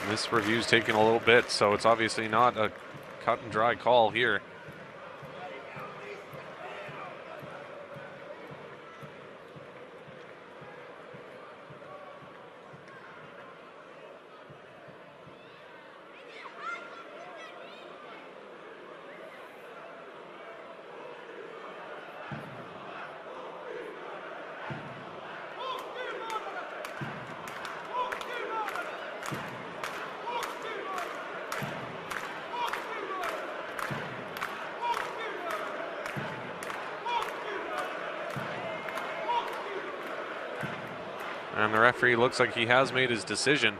Speaker 1: This review's taking a little bit, so it's obviously not a cut and dry call here. And the referee looks like he has made his decision.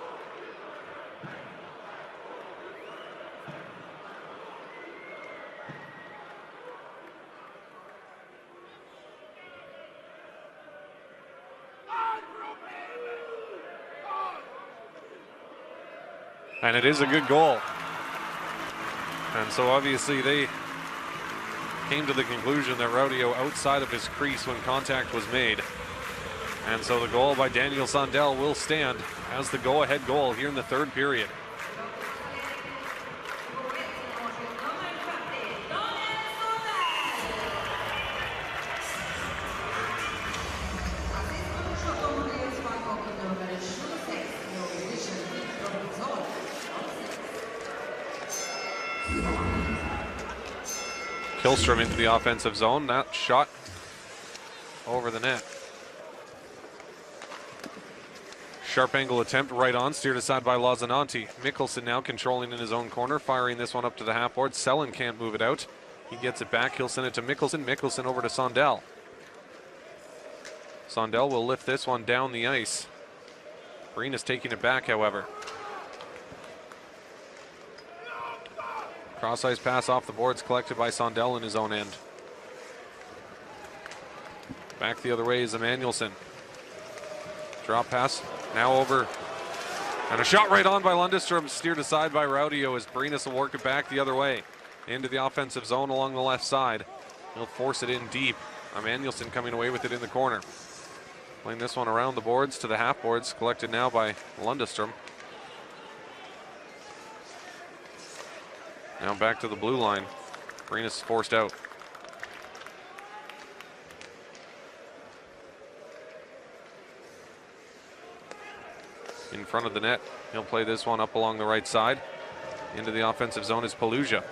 Speaker 1: And it is a good goal. And so obviously they came to the conclusion that Raudio outside of his crease when contact was made. And so the goal by Daniel Sondell will stand as the go-ahead goal here in the third period. Hillstrom into the offensive zone. That shot over the net. Sharp angle attempt right on, steered aside by Lazananti. Mikkelsen now controlling in his own corner, firing this one up to the half board. Selin can't move it out. He gets it back. He'll send it to Mikkelsen. Mikkelsen over to Sondell. Sondell will lift this one down the ice. Brynäs taking it back, however. Cross ice pass off the boards collected by Sondell in his own end. Back the other way is Emanuelson. Drop pass, now over. And a shot right on by Lundestrom, steered aside by Raudio as Brynäs will work it back the other way. Into the offensive zone along the left side. He'll force it in deep. Emanuelson coming away with it in the corner. Playing this one around the boards to the half boards, collected now by Lundestrom. Now back to the blue line. Brynäs forced out. In front of the net, he'll play this one up along the right side. Into the offensive zone is Paluja.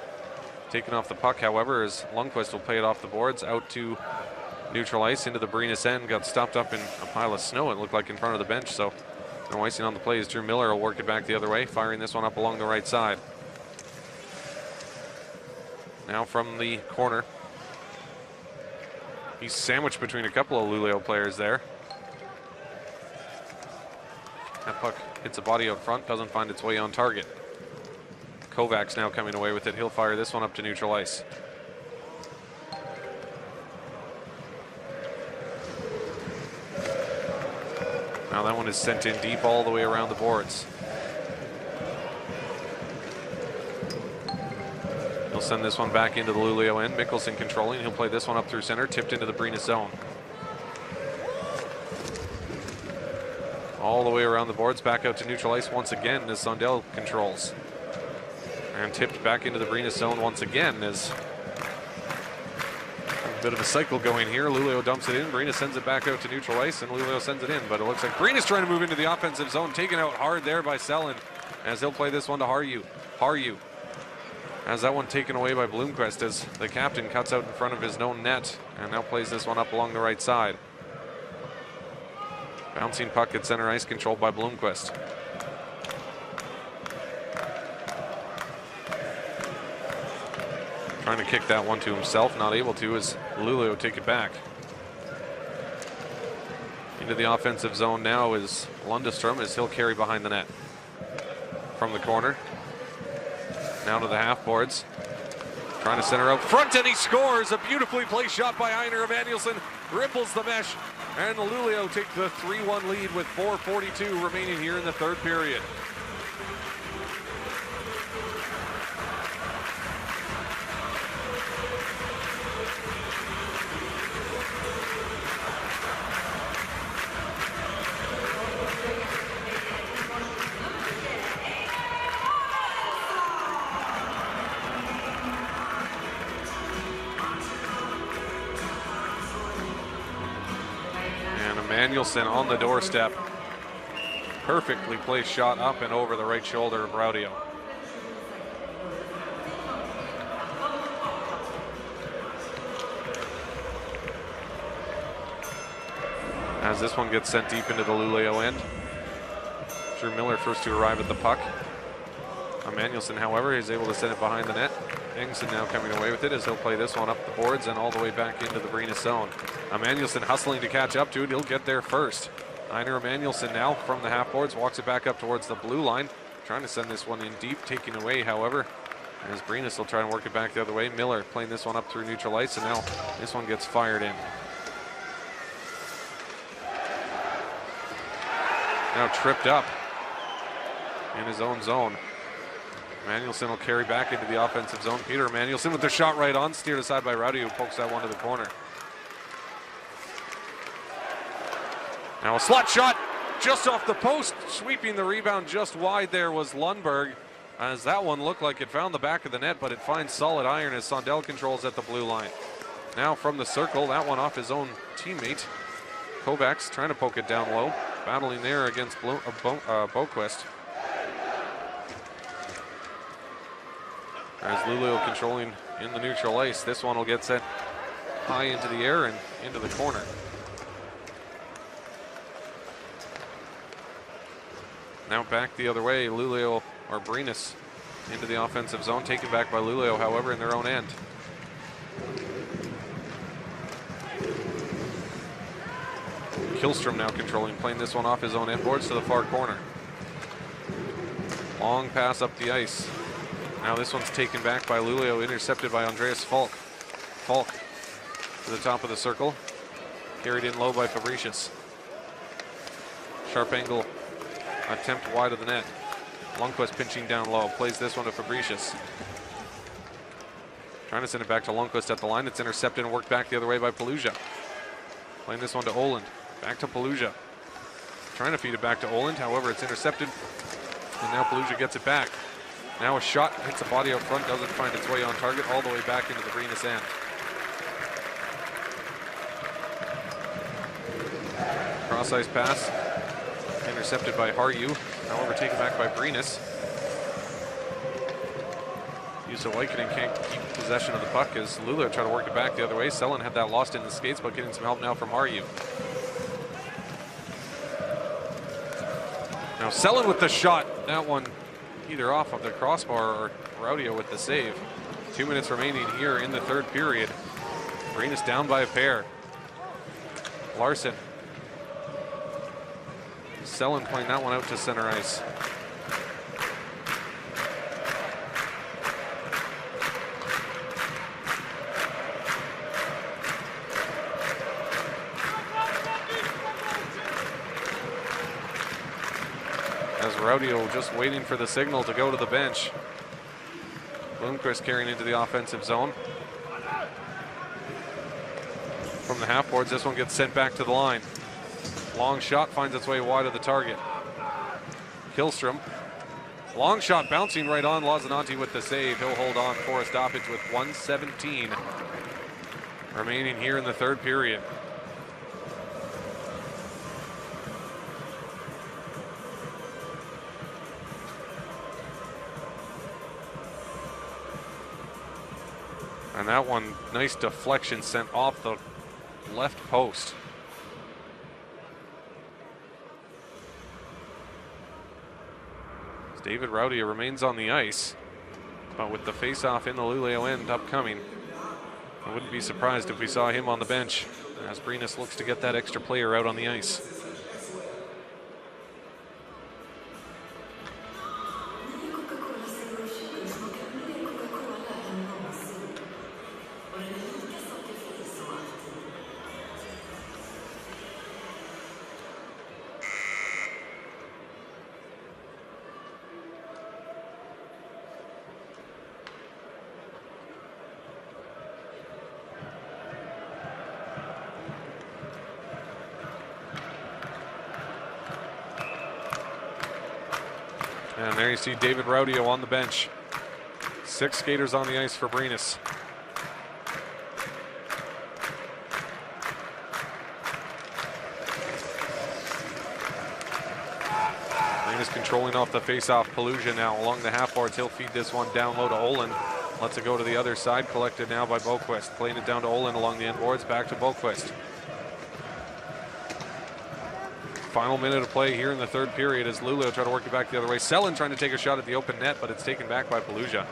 Speaker 1: Taking off the puck, however, as Lundqvist will play it off the boards out to neutral ice into the Brynäs end. Got stopped up in a pile of snow, it looked like, in front of the bench, so no icing on the play as Drew Miller will work it back the other way, firing this one up along the right side. Now from the corner. He's sandwiched between a couple of Luleå players there. That puck hits a body out front, doesn't find its way on target. Kovacs now coming away with it. He'll fire this one up to neutral ice. Now that one is sent in deep all the way around the boards. He'll send this one back into the Luleå end. Mikkelsen controlling. He'll play this one up through center, tipped into the Brynäs zone. All the way around the boards, back out to neutral ice once again as Sondell controls. And tipped back into the Brynäs zone once again as a bit of a cycle going here. Luleå dumps it in, Brynäs sends it back out to neutral ice, and Luleå sends it in. But it looks like Brynäs trying to move into the offensive zone, taken out hard there by Selin as he'll play this one to Harju. Harju has that one taken away by Blomqvist as the captain cuts out in front of his own net and now plays this one up along the right side. Bouncing puck at center ice, controlled by Blomqvist. Trying to kick that one to himself, not able to as Luleå take it back. Into the offensive zone now is Lundestrom as he'll carry behind the net. From the corner, now to the half boards. Trying to center out front, and he scores! A beautifully placed shot by Einar Emanuelson. Ripples the mesh. And the Luleå take the 3-1 lead with 4:42 remaining here in the third period. Emanuelson on the doorstep. Perfectly placed shot up and over the right shoulder of Raudio. As this one gets sent deep into the Luleå end. Drew Miller first to arrive at the puck. Emanuelson, however, is able to send it behind the net. Engson now coming away with it as he'll play this one up the boards and all the way back into the Brynäs zone. Emanuelson hustling to catch up to it. He'll get there first. Einar Emanuelson now from the half boards walks it back up towards the blue line. Trying to send this one in deep, taking away, however, as Brynäs will try and work it back the other way. Miller playing this one up through neutral ice, and now this one gets fired in. Now tripped up in his own zone. Emanuelson will carry back into the offensive zone. Peter Emanuelson with the shot right on, steered aside by Rowdy, who pokes that one to the corner. Now a slot shot just off the post, sweeping the rebound just wide there was Lundberg, as that one looked like it found the back of the net, but it finds solid iron as Sondell controls at the blue line. Now from the circle, that one off his own teammate. Kovacs trying to poke it down low, battling there against Boquist. As Luleå controlling in the neutral ice. This one will get sent high into the air and into the corner. Now back the other way, Luleå or Brynäs into the offensive zone, taken back by Luleå, however, in their own end. Killstrom now controlling, playing this one off his own end boards to the far corner. Long pass up the ice. Now this one's taken back by Luleå, intercepted by Andreas Falk. Falk to the top of the circle, carried in low by Fabricius. Sharp angle attempt wide of the net. Lundqvist pinching down low, plays this one to Fabricius. Trying to send it back to Lundqvist at the line. It's intercepted and worked back the other way by Paluja. Playing this one to Oland. Back to Paluja. Trying to feed it back to Oland, however, it's intercepted. And now Paluja gets it back. Now a shot hits the body out front, doesn't find its way on target, all the way back into the Brynäs end. Cross-ice pass, intercepted by Harju, however taken back by Brynäs. Juuso Vaikkonen can't keep possession of the puck as Luleå try to work it back the other way. Selin had that lost in the skates, but getting some help now from Harju. Now Selin with the shot, that one either off of the crossbar or Raudio with the save. 2 minutes remaining here in the third period. Brynäs down by a pair. Larson. Selin playing that one out to center ice. As Raudio just waiting for the signal to go to the bench. Lundqvist carrying into the offensive zone. From the half boards, this one gets sent back to the line. Long shot finds its way wide of the target. Killstrom. Long shot bouncing right on. Lazananti with the save. He'll hold on for a stoppage with 1:17 remaining here in the third period. And that one, nice deflection sent off the left post. David Raudio remains on the ice, but with the face-off in the Luleå end upcoming, I wouldn't be surprised if we saw him on the bench as Brynäs looks to get that extra player out on the ice. And there you see David Raudio on the bench. 6 skaters on the ice for Brynäs. Brynäs controlling off the face-off. Paluja now along the half boards. He'll feed this one down low to Olin. Lets it go to the other side. Collected now by Boquist. Playing it down to Olin along the end boards. Back to Boquist. Final minute of play here in the third period as Luleå try to work it back the other way. Selin trying to take a shot at the open net, but it's taken back by Paluja.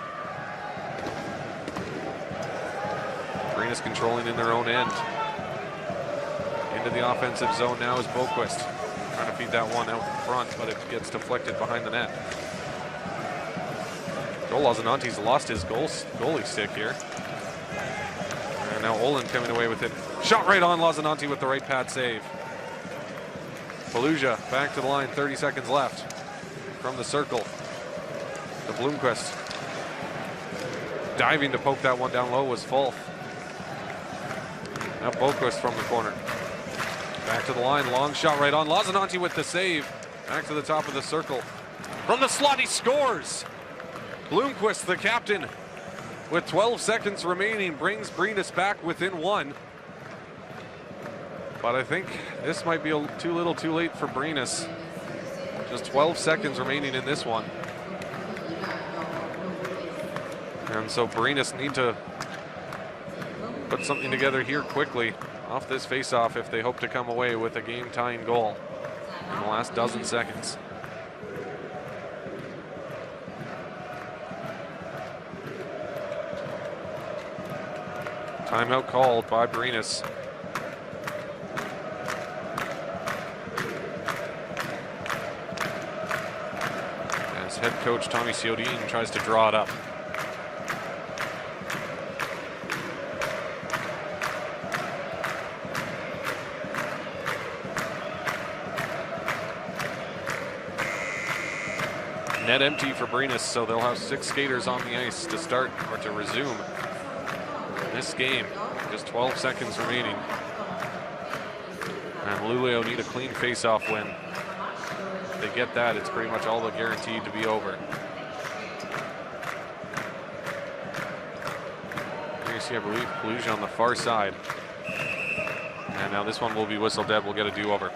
Speaker 1: Brynäs controlling in their own end. Into the offensive zone now is Boquist. Trying to feed that one out in front, but it gets deflected behind the net. Joel Lazananti's lost his goalie stick here. And now Olin coming away with it. Shot right on Lazananti with the right pad save. Paluja back to the line, 30 seconds left. From the circle to Blomqvist. Diving to poke that one down low was Fulf. Now Boquist from the corner. Back to the line, long shot right on. Lazananti with the save. Back to the top of the circle. From the slot, he scores! Blomqvist, the captain, with 12 seconds remaining, brings Brynäs back within 1. But I think this might be too little too late for Brynäs. Just 12 seconds remaining in this one. And so Brynäs need to put something together here quickly off this face-off if they hope to come away with a game-tying goal in the last dozen seconds. Timeout called by Brynäs. As head coach Tommy Ciodin tries to draw it up. Net empty for Brynäs, so they'll have 6 skaters on the ice to start or to resume this game. Just 12 seconds remaining. And Luleå need a clean face-off win. If they get that, it's pretty much all but guaranteed to be over. Here you see, I believe, collusion on the far side. And now this one will be whistled dead. We'll get a do-over.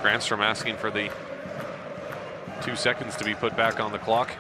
Speaker 1: Granstrom asking for the 2 seconds to be put back on the clock.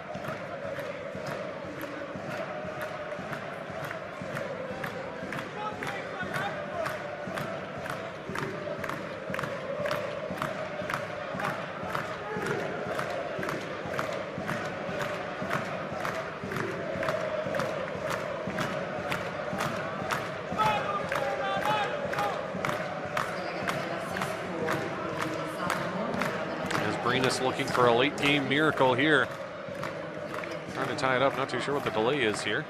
Speaker 1: Brynäs looking for a late game miracle here. Trying to tie it up, not too sure what the delay is here.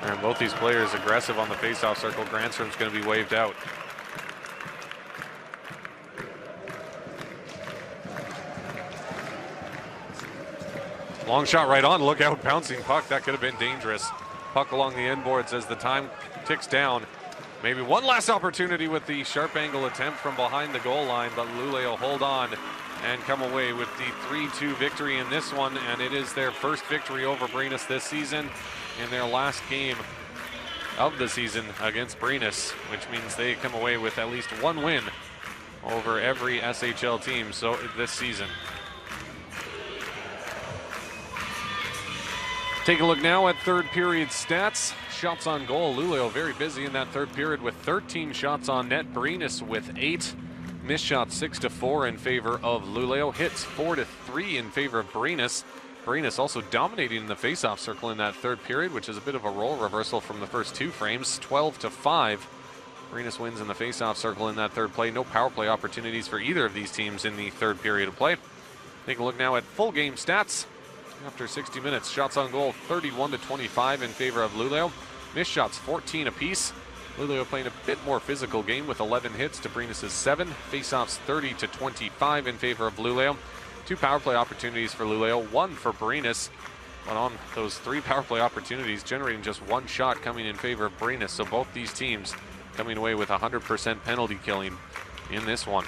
Speaker 1: And both these players aggressive on the faceoff circle. Granstrom's going to be waved out. Long shot right on, look out, bouncing puck. That could have been dangerous. Puck along the end boards as the time ticks down. Maybe one last opportunity with the sharp angle attempt from behind the goal line, but Luleå hold on and come away with the 3-2 victory in this one, and it is their first victory over Brynäs this season in their last game of the season against Brynäs, which means they come away with at least one win over every SHL team so this season. Take a look now at third period stats. Shots on goal. Luleå very busy in that third period with 13 shots on net. Brynäs with 8. Missed shots 6-4 in favor of Luleå. Hits 4-3 in favor of Brynäs. Brynäs also dominating in the faceoff circle in that third period, which is a bit of a role reversal from the first 2 frames. 12-5. Brynäs wins in the faceoff circle in that third play. No power play opportunities for either of these teams in the third period of play. Take a look now at full game stats. After 60 minutes, shots on goal 31-25 in favor of Luleå. Missed shots 14 apiece. Luleå playing a bit more physical game with 11 hits to Brynäs' 7. Faceoffs 30-25 in favor of Luleå. 2 power play opportunities for Luleå, 1 for Brynäs. But on those 3 power play opportunities, generating just 1 shot coming in favor of Brynäs. So both these teams coming away with 100% penalty killing in this one.